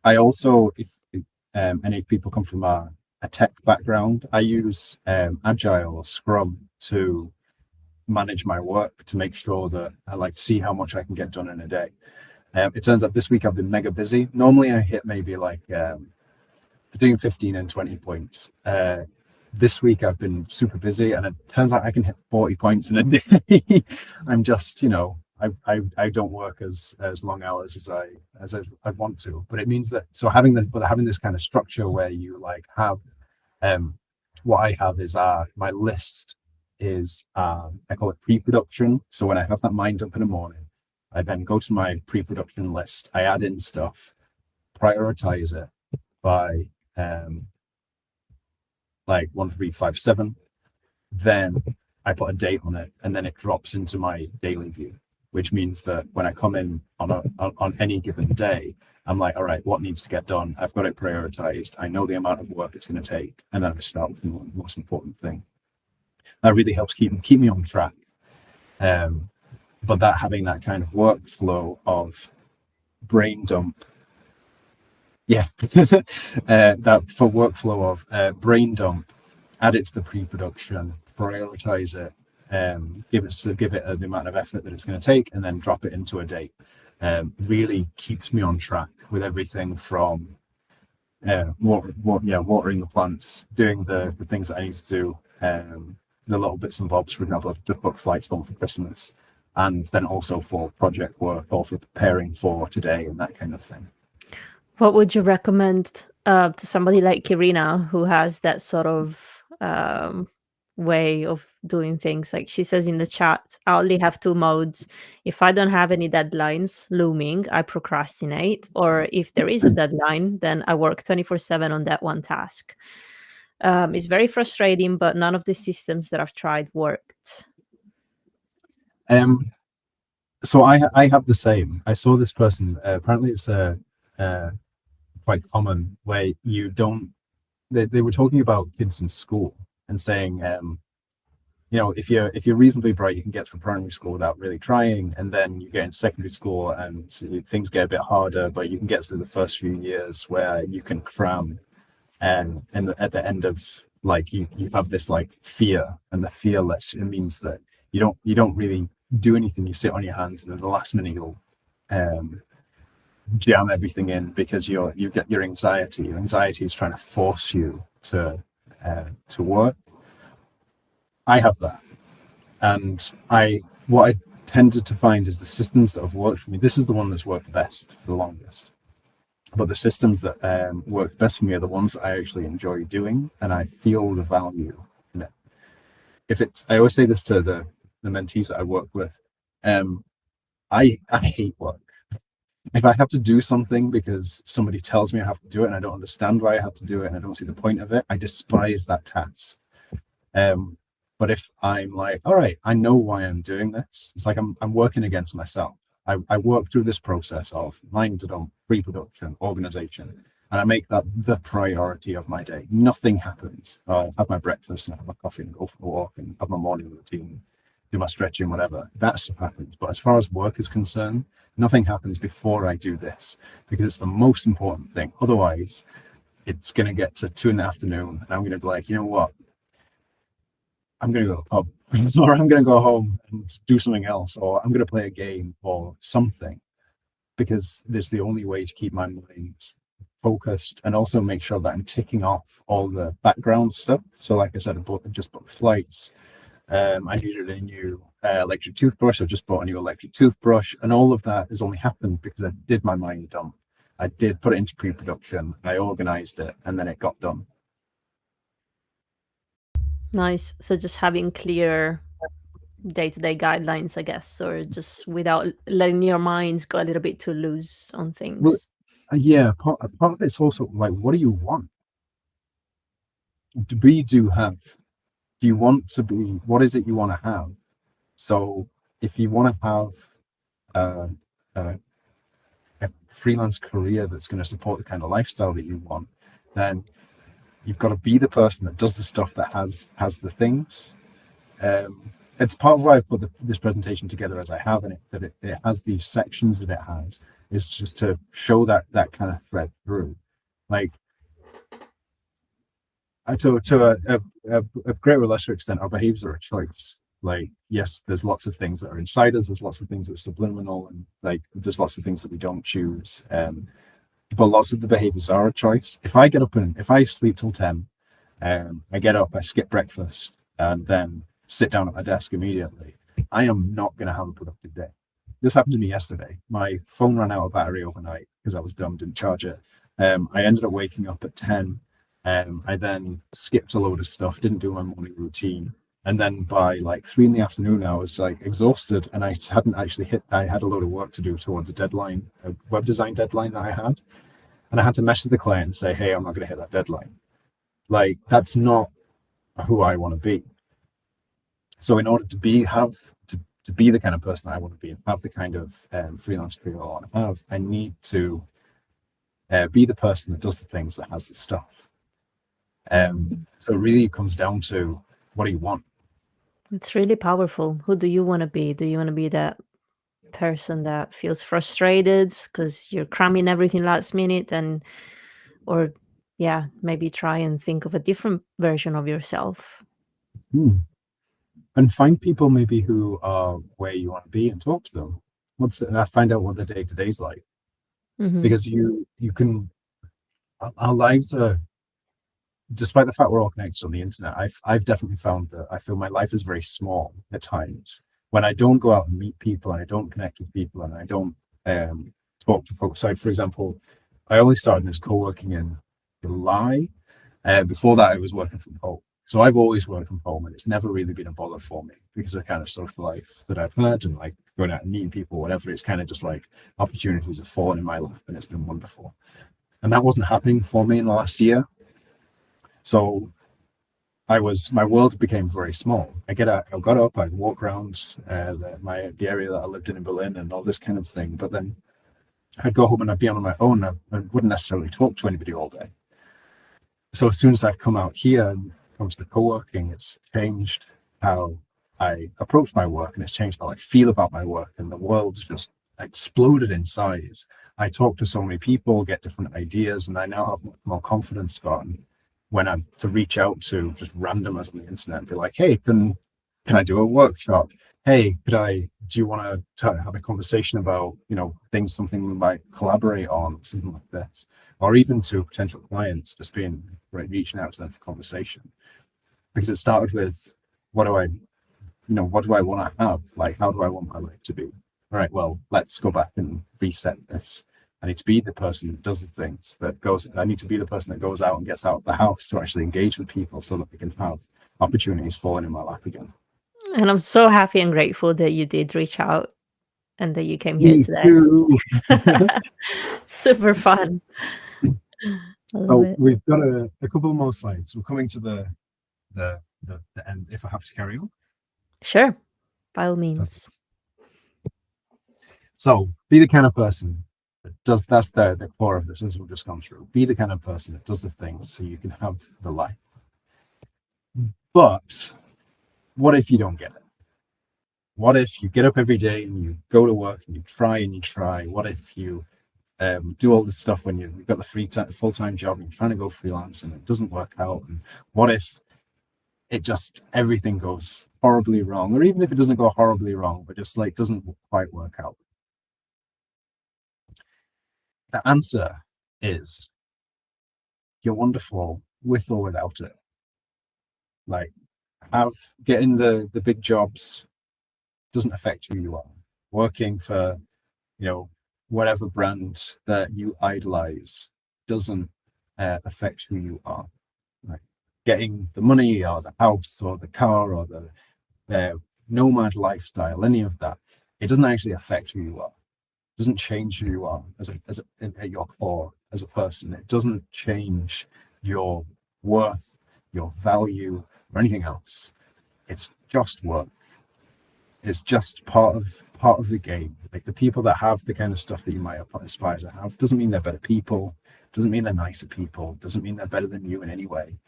I also, if any people come from a tech background, I use Agile or Scrum to manage my work, to make sure that I like to see how much I can get done in a day. It turns out this week I've been mega busy. Normally I hit maybe like between 15 and 20 points. This week I've been super busy, and it turns out I can hit 40 points in a day. I'm just, I don't work as long hours as I want to, but it means that having this kind of structure where you like have what I have is my list is I call it pre-production. So when I have that mind up in the morning, I then go to my pre-production list, I add in stuff, prioritize it by like 1, 3, 5, 7. Then I put a date on it, and then it drops into my daily view, which means that when I come in on any given day, I'm like, all right, what needs to get done? I've got it prioritized. I know the amount of work it's going to take, and then I start with the most important thing. That really helps keep me on track. But that having that kind of workflow of brain dump, that for workflow of brain dump, add it to the pre-production, prioritize it, give it the amount of effort that it's going to take, and then drop it into a date. Really keeps me on track with everything from watering the plants, doing the things that I need to do, the little bits and bobs. For example, I've just booked flights home for Christmas, and then also for project work or for preparing for today and that kind of thing. What would you recommend to somebody like Kirina, who has that sort of way of doing things? Like she says in the chat, I only have 2 modes. If I don't have any deadlines looming, I procrastinate. Or if there is a deadline, then I work 24/7 on that one task. It's very frustrating, but none of the systems that I've tried worked. So I have the same. I saw this person. Apparently, it's quite common where you don't. They were talking about kids in school and saying, if you're reasonably bright, you can get through primary school without really trying, and then you get in secondary school and things get a bit harder, but you can get through the first few years where you can cram. And at the end of like you have this like fear, and the fear it means that you don't really do anything. You sit on your hands, and at the last minute you'll jam everything in because you get your anxiety. Your anxiety is trying to force you to work. I have that, and what I tended to find is the systems that have worked for me. This is the one that's worked the best for the longest. But the systems that work best for me are the ones that I actually enjoy doing, and I feel the value in it. I always say this to the mentees that I work with. I hate work. If I have to do something because somebody tells me I have to do it and I don't understand why I have to do it and I don't see the point of it, I despise that task. But if I'm like, all right, I know why I'm doing this, it's like I'm working against myself. I work through this process of mind dump, pre-production, organization, and I make that the priority of my day. Nothing happens. I have my breakfast and have my coffee and go for a walk and have my morning routine, do my stretching, whatever. That stuff happens. But as far as work is concerned, nothing happens before I do this, because it's the most important thing. Otherwise, it's going to get to 2 in the afternoon and I'm going to be like, you know what? I'm going to go to a pub, or I'm going to go home and do something else, or I'm going to play a game or something, because it's the only way to keep my mind focused and also make sure that I'm ticking off all the background stuff. So like I said, I just booked flights. I needed a new electric toothbrush. I just bought a new electric toothbrush, and all of that has only happened because I did my mind dump. I did put it into pre-production, I organized it, and then it got done. Nice. So just having clear day-to-day guidelines, I guess, or just without letting your minds go a little bit too loose on things. Yeah, part of it's also like, what do you want? Do you want to be, what is it you want to have? So if you want to have a freelance career that's going to support the kind of lifestyle that you want, then you've got to be the person that does the stuff that has the things. It's part of why I put this presentation together as I have, and it has these sections that it has. Is just to show that kind of thread through. Like, to a greater or lesser extent, our behaviors are a choice. Like, yes, there's lots of things that are inside us, there's lots of things that's subliminal, and like there's lots of things that we don't choose. But lots of the behaviors are a choice. If I get up and if I sleep till 10, I get up, I skip breakfast, and then sit down at my desk immediately, I am not going to have a productive day. This happened to me yesterday. My phone ran out of battery overnight because I was dumb, didn't charge it. I ended up waking up at 10. I then skipped a load of stuff, didn't do my morning routine. And then by like 3 in the afternoon, I was like exhausted, and I hadn't actually I had a load of work to do towards a deadline, a web design deadline that I had. And I had to message the client and say, hey, I'm not going to hit that deadline. Like, that's not who I want to be. So in order to be the kind of person I want to be and have the kind of freelance career I want to have, I need to be the person that does the things, that has the stuff. So really it comes down to, what do you want? It's really powerful. Who do you want to be? Do you want to be that person that feels frustrated because you're cramming everything last minute, or maybe try and think of a different version of yourself? And find people maybe who are where you want to be and talk to them. Find out what their day-to-day is like. Because you can, our lives are, despite the fact we're all connected on the internet, I've definitely found that I feel my life is very small at times when I don't go out and meet people, and I don't connect with people, and I don't talk to folks. So, for example, I only started this co-working in July. Before that, I was working from home. So I've always worked from home, and it's never really been a bother for me because of the kind of social life that I've had, and like going out and meeting people, whatever. It's kind of just like opportunities have fallen in my lap, and it's been wonderful. And that wasn't happening for me in the last year. So my world became very small. I got up, I'd walk around the area that I lived in Berlin and all this kind of thing. But then I'd go home and I'd be on my own. I wouldn't necessarily talk to anybody all day. So as soon as I've come out here and comes to co-working, it's changed how I approach my work, and it's changed how I feel about my work, and the world's just exploded in size. I talk to so many people, get different ideas, and I now have much more confidence when I'm to reach out to just randomers on the internet and be like, hey, can I do a workshop? Hey, do you want to have a conversation about, something we might collaborate on, something like this? Or even to potential clients, just reaching out to them for conversation. Because it started with, what do I want to have? Like, how do I want my life to be? All right, well, let's go back and reset this. I need to be the person that does the things, I need to be the person that goes out and gets out of the house to actually engage with people so that we can have opportunities falling in my lap again. And I'm so happy and grateful that you did reach out and that you came here Me today. too. Super fun. So we've got a couple more slides. We're coming to the end, if I have to carry on. Sure, by all means. Perfect. So be the kind of person that does, that's the core of this, as we've just gone through. Be the kind of person that does the things so you can have the life. But what if you don't get it? What if you get up every day and you go to work and you try? What if you do all this stuff when you've got the full-time job and you're trying to go freelance and it doesn't work out? And what if everything goes horribly wrong? Or even if it doesn't go horribly wrong, but just like doesn't quite work out? The answer is, you're wonderful with or without it. Like, getting the big jobs doesn't affect who you are. Working for, whatever brand that you idolize doesn't affect who you are. Like, getting the money or the house or the car or the nomad lifestyle, any of that, it doesn't actually affect who you are. It doesn't change who you are at your core as a person. It doesn't change your worth, your value, or anything else. It's just work. It's just part of the game. Like, the people that have the kind of stuff that you might aspire to have doesn't mean they're better people, doesn't mean they're nicer people, doesn't mean they're better than you in any way.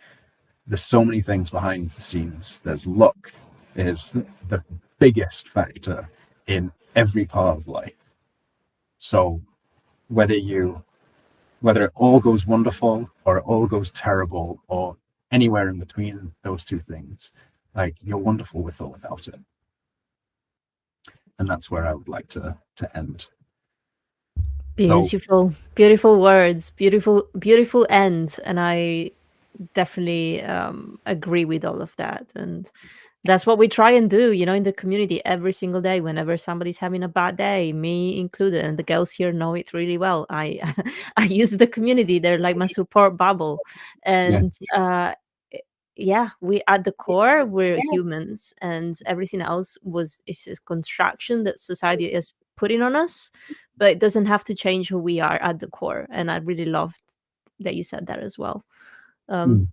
There's so many things behind the scenes. There's luck is the biggest factor in every part of life. So whether it all goes wonderful or it all goes terrible or anywhere in between those two things, like, you're wonderful with or without it. And that's where I would like to end. Beautiful, beautiful words, beautiful end. And I definitely agree with all of that. And that's what we try and do, in the community every single day. Whenever somebody's having a bad day, me included, and the girls here know it really well, I I use the community. They're like my support bubble. And we, at the core, we're humans, and everything else is a construction that society is putting on us, but it doesn't have to change who we are at the core. And I really loved that you said that as well. What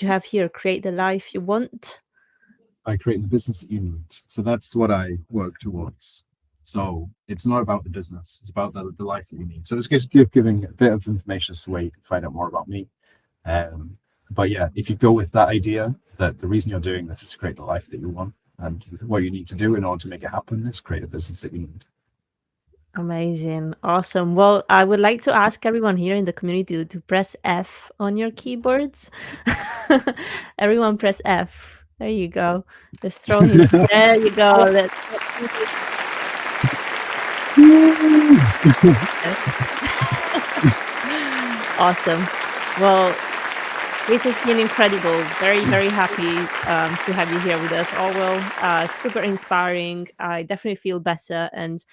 you have here: create the life you want by creating the business that you need. So that's what I work towards. So it's not about the business, it's about the life that you need. So it's just giving a bit of information as to where you can find out more about me. But yeah, if you go with that idea that the reason you're doing this is to create the life that you want, and what you need to do in order to make it happen is create a business that you need. Amazing. Awesome. Well, I would like to ask everyone here in the community to press F on your keyboards. Everyone press F. There you go. Let's throw him. There you go. Awesome. Well, this has been incredible. Very, very happy to have you here with us, Orwell. Super inspiring. I definitely feel better, and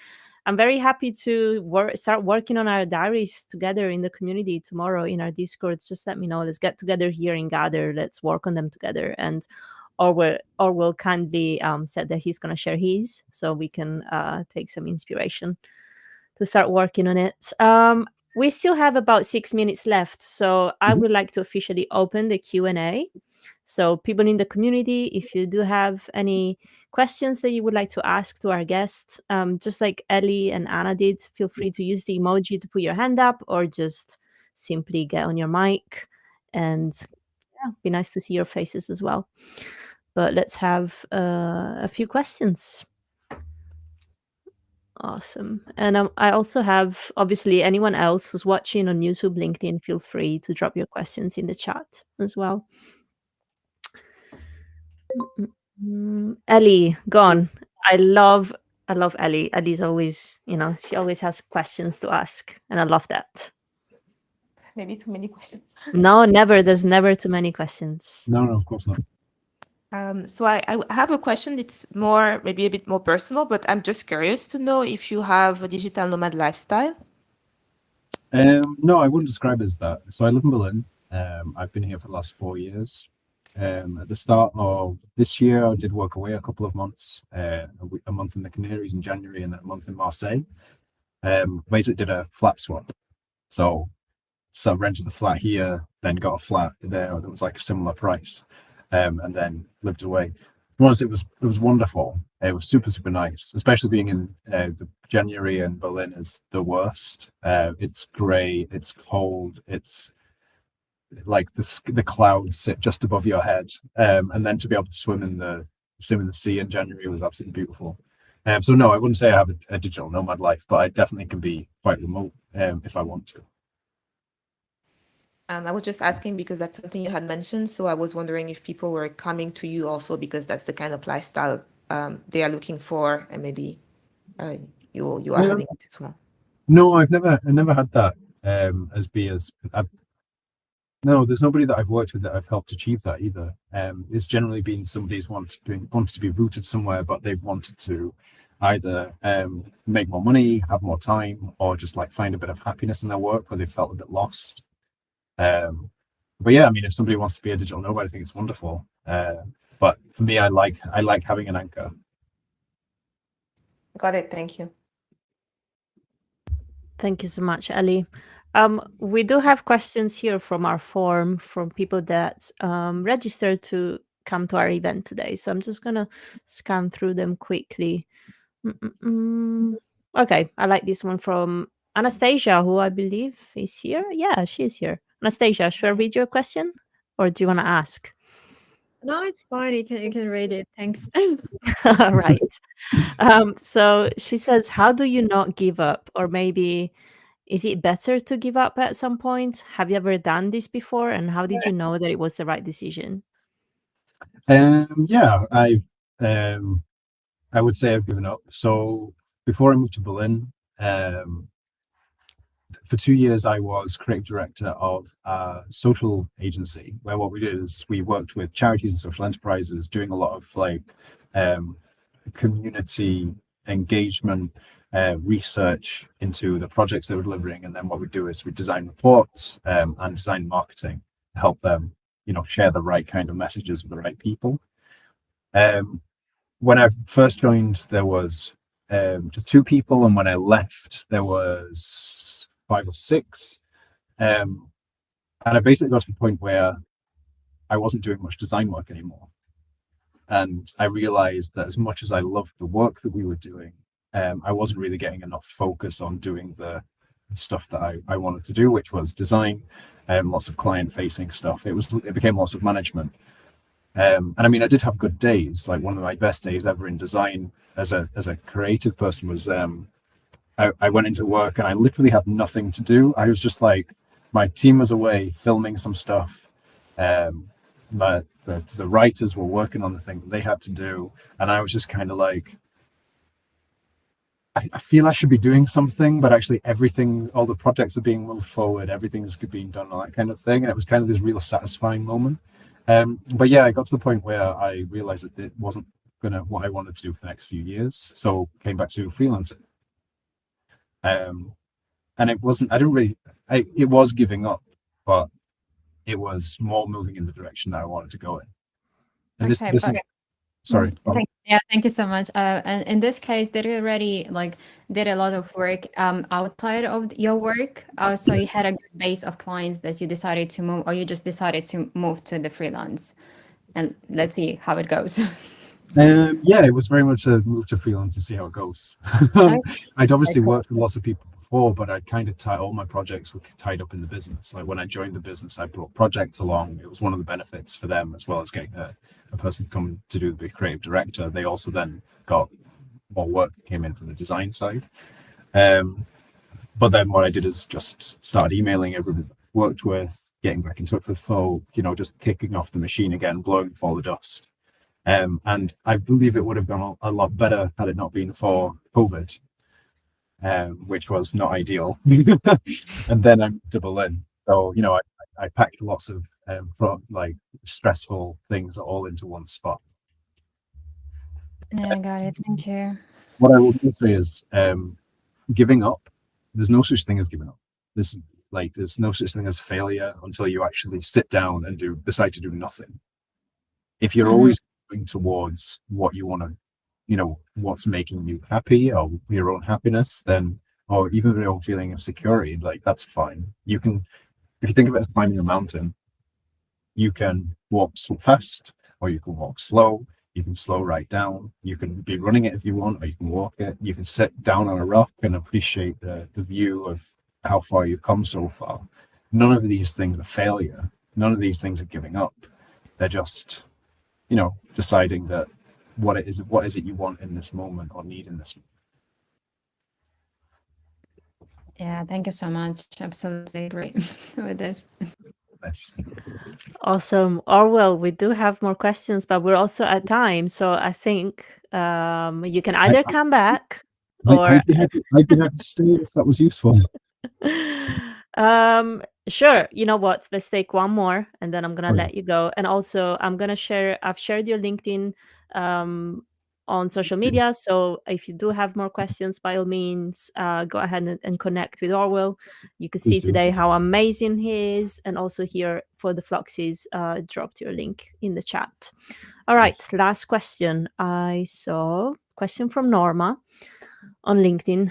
I'm very happy to start working on our diaries together in the community tomorrow in our Discord. Just let me know. Let's get together here and gather. Let's work on them together. And Orwell kindly said that he's going to share his, so we can take some inspiration to start working on it. We still have about 6 minutes left, so I would like to officially open the Q&A. So people in the community, if you do have any questions that you would like to ask to our guests, just like Ellie and Anna did, feel free to use the emoji to put your hand up, or just simply get on your mic, and be nice to see your faces as well. But let's have a few questions. Awesome. And I also have, obviously, anyone else who's watching on YouTube, LinkedIn, feel free to drop your questions in the chat as well. Ellie, go on. I love Ellie. Ellie's always, she always has questions to ask, and I love that. Maybe too many questions. No, never. There's never too many questions. No, of course not. So I have a question. It's maybe a bit more personal, but I'm just curious to know if you have a digital nomad lifestyle. No, I wouldn't describe it as that. So I live in Berlin. I've been here for the last 4 years. At the start of this year, I did work away a couple of months, a month in the Canaries in January and then a month in Marseille. Basically did a flat swap. So rented the flat here, then got a flat there that was like a similar price. And then lived away. Once it was wonderful. It was super, super nice, especially being in the January in Berlin is the worst. It's grey, it's cold, it's like the clouds sit just above your head. And then to be able to swim in the sea in January was absolutely beautiful. So no, I wouldn't say I have a digital nomad life, but I definitely can be quite remote if I want to. I was just asking because that's something you had mentioned. So I was wondering if people were coming to you also because that's the kind of lifestyle they are looking for, and maybe you are having it as well. No, I've never had that no, there's nobody that I've worked with that I've helped achieve that either. It's generally been somebody's wanted to be rooted somewhere, but they've wanted to either make more money, have more time, or just like find a bit of happiness in their work where they felt a bit lost. But yeah, I mean, if somebody wants to be a digital nomad, I think it's wonderful. But for me, I like having an anchor. Got it. Thank you. Thank you so much, Ali. We do have questions here from our form from people that registered to come to our event today. So I'm just gonna scan through them quickly. Okay, I like this one from Anastasia, who I believe is here. Yeah, she's here. Anastasia, should I read your question, or do you want to ask? No, it's fine. You can read it. Thanks. All right. So she says, how do you not give up? Or maybe is it better to give up at some point? Have you ever done this before? And how did you know that it was the right decision? Yeah, I would say I've given up. So before I moved to Berlin, for 2 years, I was creative director of a social agency where what we did is we worked with charities and social enterprises, doing a lot of like community engagement, research into the projects they were delivering. And then what we do is we design reports and design marketing to help them, share the right kind of messages with the right people. When I first joined, there was just 2 people, and when I left, there was 5 or 6. And I basically got to the point where I wasn't doing much design work anymore. And I realized that as much as I loved the work that we were doing, I wasn't really getting enough focus on doing the stuff that I wanted to do, which was design, lots of client-facing stuff. It became lots of management. And I mean, I did have good days. Like one of my best days ever in design as a creative person was I went into work and I literally had nothing to do. I was just like, my team was away filming some stuff. But the writers were working on the thing that they had to do. And I was just kind of like, I feel I should be doing something, but actually everything, all the projects are being moved forward, everything's being done, all that kind of thing. And it was kind of this real satisfying moment. But yeah, I got to the point where I realized that it wasn't what I wanted to do for the next few years. So came back to freelancing. And it wasn't, it was giving up, but it was more moving in the direction that I wanted to go in. And Okay, this is, sorry. Yeah, thank you so much. And in this case, did you already did a lot of work outside of your work? So you had a good base of clients that you decided to move, or you just decided to move to the freelance? And let's see how it goes. Yeah, it was very much a move to freelance and see how it goes. I'd obviously worked with lots of people before, but I'd kind of all my projects were tied up in the business. Like when I joined the business, I brought projects along. It was one of the benefits for them, as well as getting a person to come to do the creative director. They also then got more work that came in from the design side. But then what I did is just start emailing everyone I worked with, getting back in touch with folk, just kicking off the machine again, blowing off all the dust. And I believe it would have gone a lot better had it not been for COVID, which was not ideal. And then I'm to Berlin. So, I packed lots of stressful things all into one spot. Yeah, I got it. Thank you. What I will say is giving up, there's no such thing as giving up. There's no such thing as failure until you actually sit down and decide to do nothing. If you're always going towards what you want to, what's making you happy or your own happiness, then, or even your own feeling of security, that's fine. You can, if you think of it as climbing a mountain, you can walk fast or you can walk slow. You can slow right down. You can be running it if you want, or you can walk it. You can sit down on a rock and appreciate the view of how far you've come so far. None of these things are failure. None of these things are giving up. They're just, deciding that what is it you want in this moment or need in this moment. Yeah, thank you so much. Absolutely great with this. Nice. Awesome. Orwell, we do have more questions, but we're also at time. So I think you can either come back or... I'd be happy to stay if that was useful. Sure. You know what? Let's take one more and then I'm going to let you go. And also I've shared your LinkedIn on social media. So if you do have more questions, by all means, go ahead and connect with Orwell. You could see Please do. today how amazing he is, and also here for the Floxies, dropped your link in the chat. All right, Yes. last question. I saw question from Norma on LinkedIn.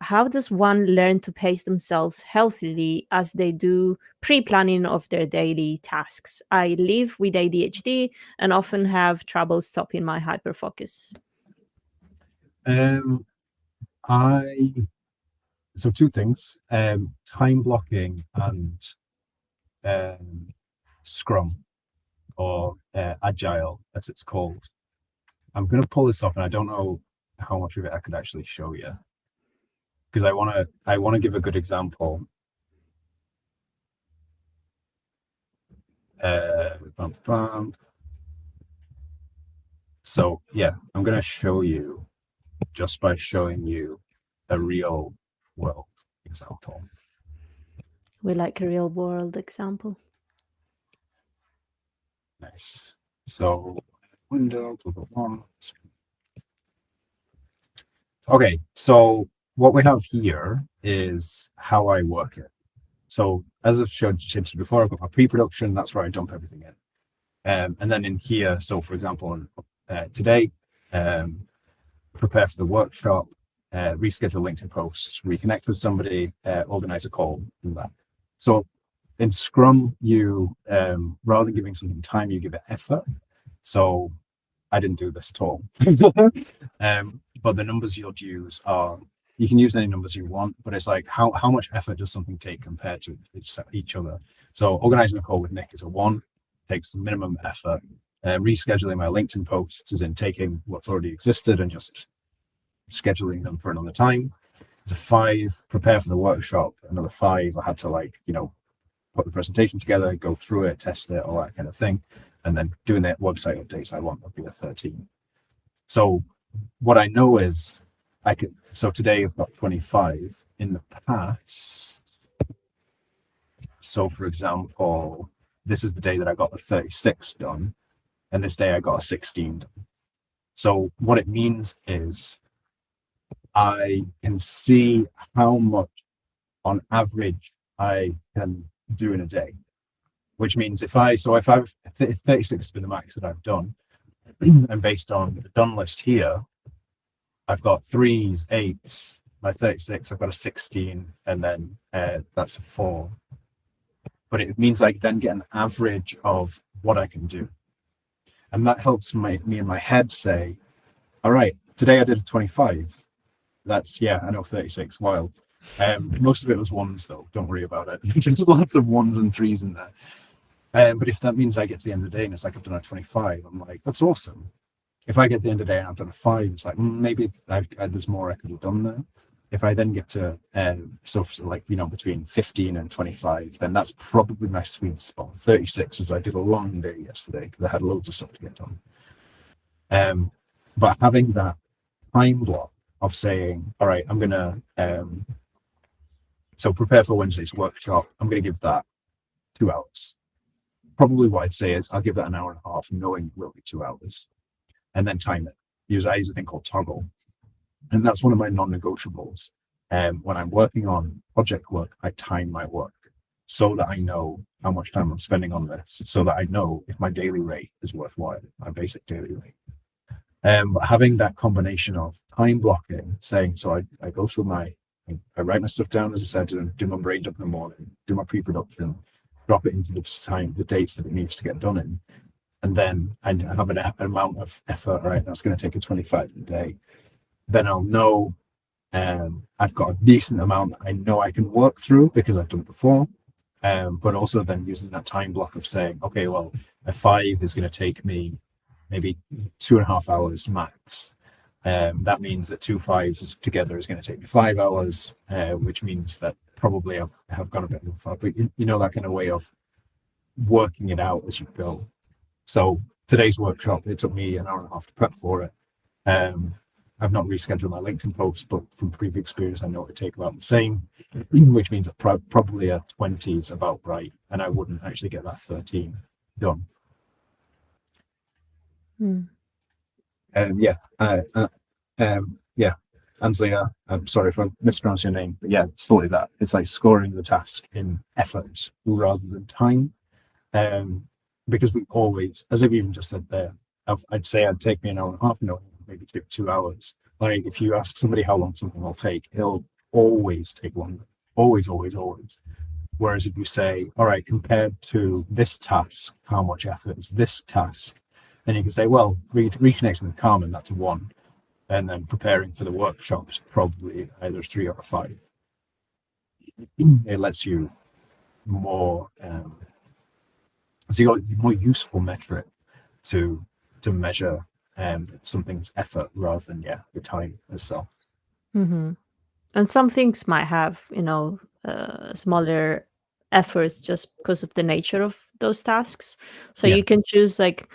How does one learn to pace themselves healthily as they do pre-planning of their daily tasks? I live with ADHD and often have trouble stopping my hyperfocus. So two things, time blocking and Scrum, or Agile as it's called. I'm going to pull this off, and I don't know how much of it I could actually show you, because I want to give a good example. So yeah, I'm going to show you just by showing you a real world example. We like a real world example. Nice. So window, blah, blah, blah. Okay, so what we have here is how I work it. So as I've showed you before, I've got my pre-production, that's where I dump everything in. And then in here, so for example, today, prepare for the workshop, reschedule LinkedIn posts, reconnect with somebody, organize a call, and that. So in Scrum, you, rather than giving something time, you give it effort. So I didn't do this at all. But the numbers you'll use are, you can use any numbers you want, but it's like how much effort does something take compared to each other? So organizing a call with Nick is a 1, takes the minimum effort. Rescheduling my LinkedIn posts is in taking what's already existed and just scheduling them for another time. It's a 5, prepare for the workshop, another 5. I had to put the presentation together, go through it, test it, all that kind of thing. And then doing the website updates I want would be a 13. So what I know is so today I've got 25. In the past, so for example, this is the day that I got the 36 done, and this day I got a 16 done. So what it means is I can see how much on average I can do in a day, which means if I've 36 has been the max that I've done, and based on the done list here, I've got 3s, 8s, my 36, I've got a 16, and then that's a 4. But it means I then get an average of what I can do. And that helps me in my head say, all right, today I did a 25. That's, yeah, I know 36, wild. Most of it was 1s though, don't worry about it. There's lots of 1s and 3s in there. But if that means I get to the end of the day and it's like I've done a 25, I'm like, that's awesome. If I get to the end of the day and I've done a 5, it's like, maybe there's more I could have done there. If I then get to, between 15 and 25, then that's probably my sweet spot. 36 was I did a long day yesterday because I had loads of stuff to get done. But having that time block of saying, all right, I'm going to, so prepare for Wednesday's workshop, I'm going to give that 2 hours. Probably what I'd say is I'll give that an hour and a half, knowing it will be 2 hours, and then time it. I use a thing called toggle. And that's one of my non-negotiables. When I'm working on project work, I time my work so that I know how much time I'm spending on this, so that I know if my daily rate is worthwhile, my basic daily rate. But having that combination of time blocking, saying, so I go through I write my stuff down, as I said, do my brain dump in the morning, do my pre-production, drop it into the dates that it needs to get done in. And then I have an amount of effort, right? That's going to take a 25 a day. Then I'll know I've got a decent amount that I know I can work through because I've done it before. But also then using that time block of saying, okay, well, a 5 is going to take me maybe 2.5 hours max. That means that 2 5s together is going to take me 5 hours, which means that probably I've gone a bit more far. But you know, that kind of way of working it out as you go. So today's workshop, it took me an hour and a half to prep for it. I've not rescheduled my LinkedIn posts, but from previous experience, I know it would take about the same, which means that probably a 20 is about right, and I wouldn't actually get that 13 done. Ansley, I'm sorry if I mispronounced your name, but yeah, it's totally that. It's like scoring the task in effort rather than time. Because we always, as I've even just said there, I'd say it'd take me an hour and a half, maybe 2 hours. Like if you ask somebody how long something will take, it'll always take longer. Always, always, always. Whereas if you say, all right, compared to this task, how much effort is this task? Then you can say, well, reconnecting with Carmen, that's a 1. And then preparing for the workshops, probably either 3 or 5. It lets you more, so you got a more useful metric to measure something's effort rather than the time itself. Mm-hmm. And some things might have, smaller efforts just because of the nature of those tasks. So Yeah. you can choose like,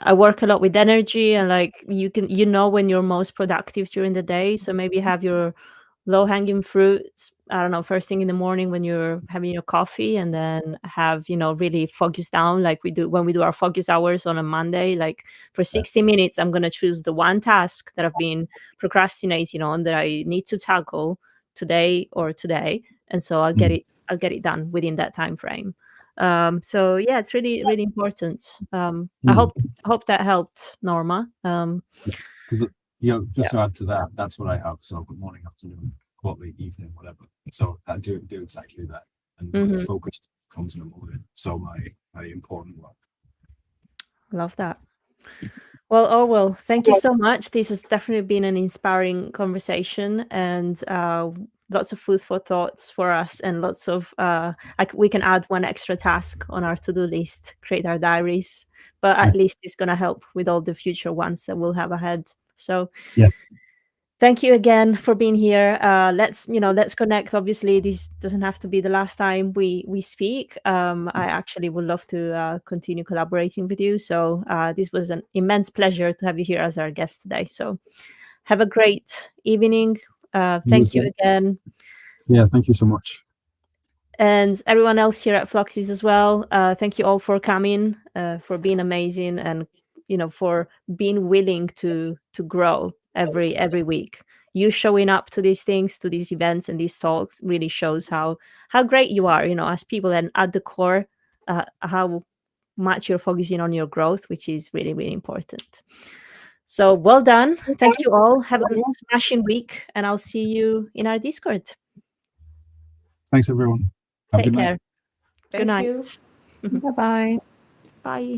I work a lot with energy, and like you know when you're most productive during the day. So maybe have your low hanging fruits, I don't know, first thing in the morning when you're having your coffee, and then have, really focus down like we do when we do our focus hours on a Monday. Like for 60 minutes, I'm going to choose the one task that I've been procrastinating on that I need to tackle today. And so I'll get it done within that time frame. So yeah, it's really, really important. I hope that helped, Norma. Because just to add to that, that's what I have. So good morning, afternoon, quarterly, evening, whatever. So I do exactly that, and my focus comes in the morning. So my important work. Love that. Well, Orwell, thank you so much. This has definitely been an inspiring conversation, and lots of food for thoughts for us, and lots of we can add one extra task on our to-do list, create our diaries, but at least it's going to help with all the future ones that we'll have ahead. So yes, thank you again for being here. Let's connect. Obviously, this doesn't have to be the last time we speak. I actually would love to continue collaborating with you. So this was an immense pleasure to have you here as our guest today. So have a great evening. Thank you again. Yeah, thank you so much. And everyone else here at Floxies as well. Thank you all for coming, for being amazing, and for being willing to grow every week. You showing up to these things, to these events and these talks really shows how great you are, as people, and at the core, how much you're focusing on your growth, which is really, really important. So well done. Thank you all. Have a smashing week, and I'll see you in our Discord. Thanks, everyone. Have a Take good night. care. Good Thank you. night. Bye-bye. Bye.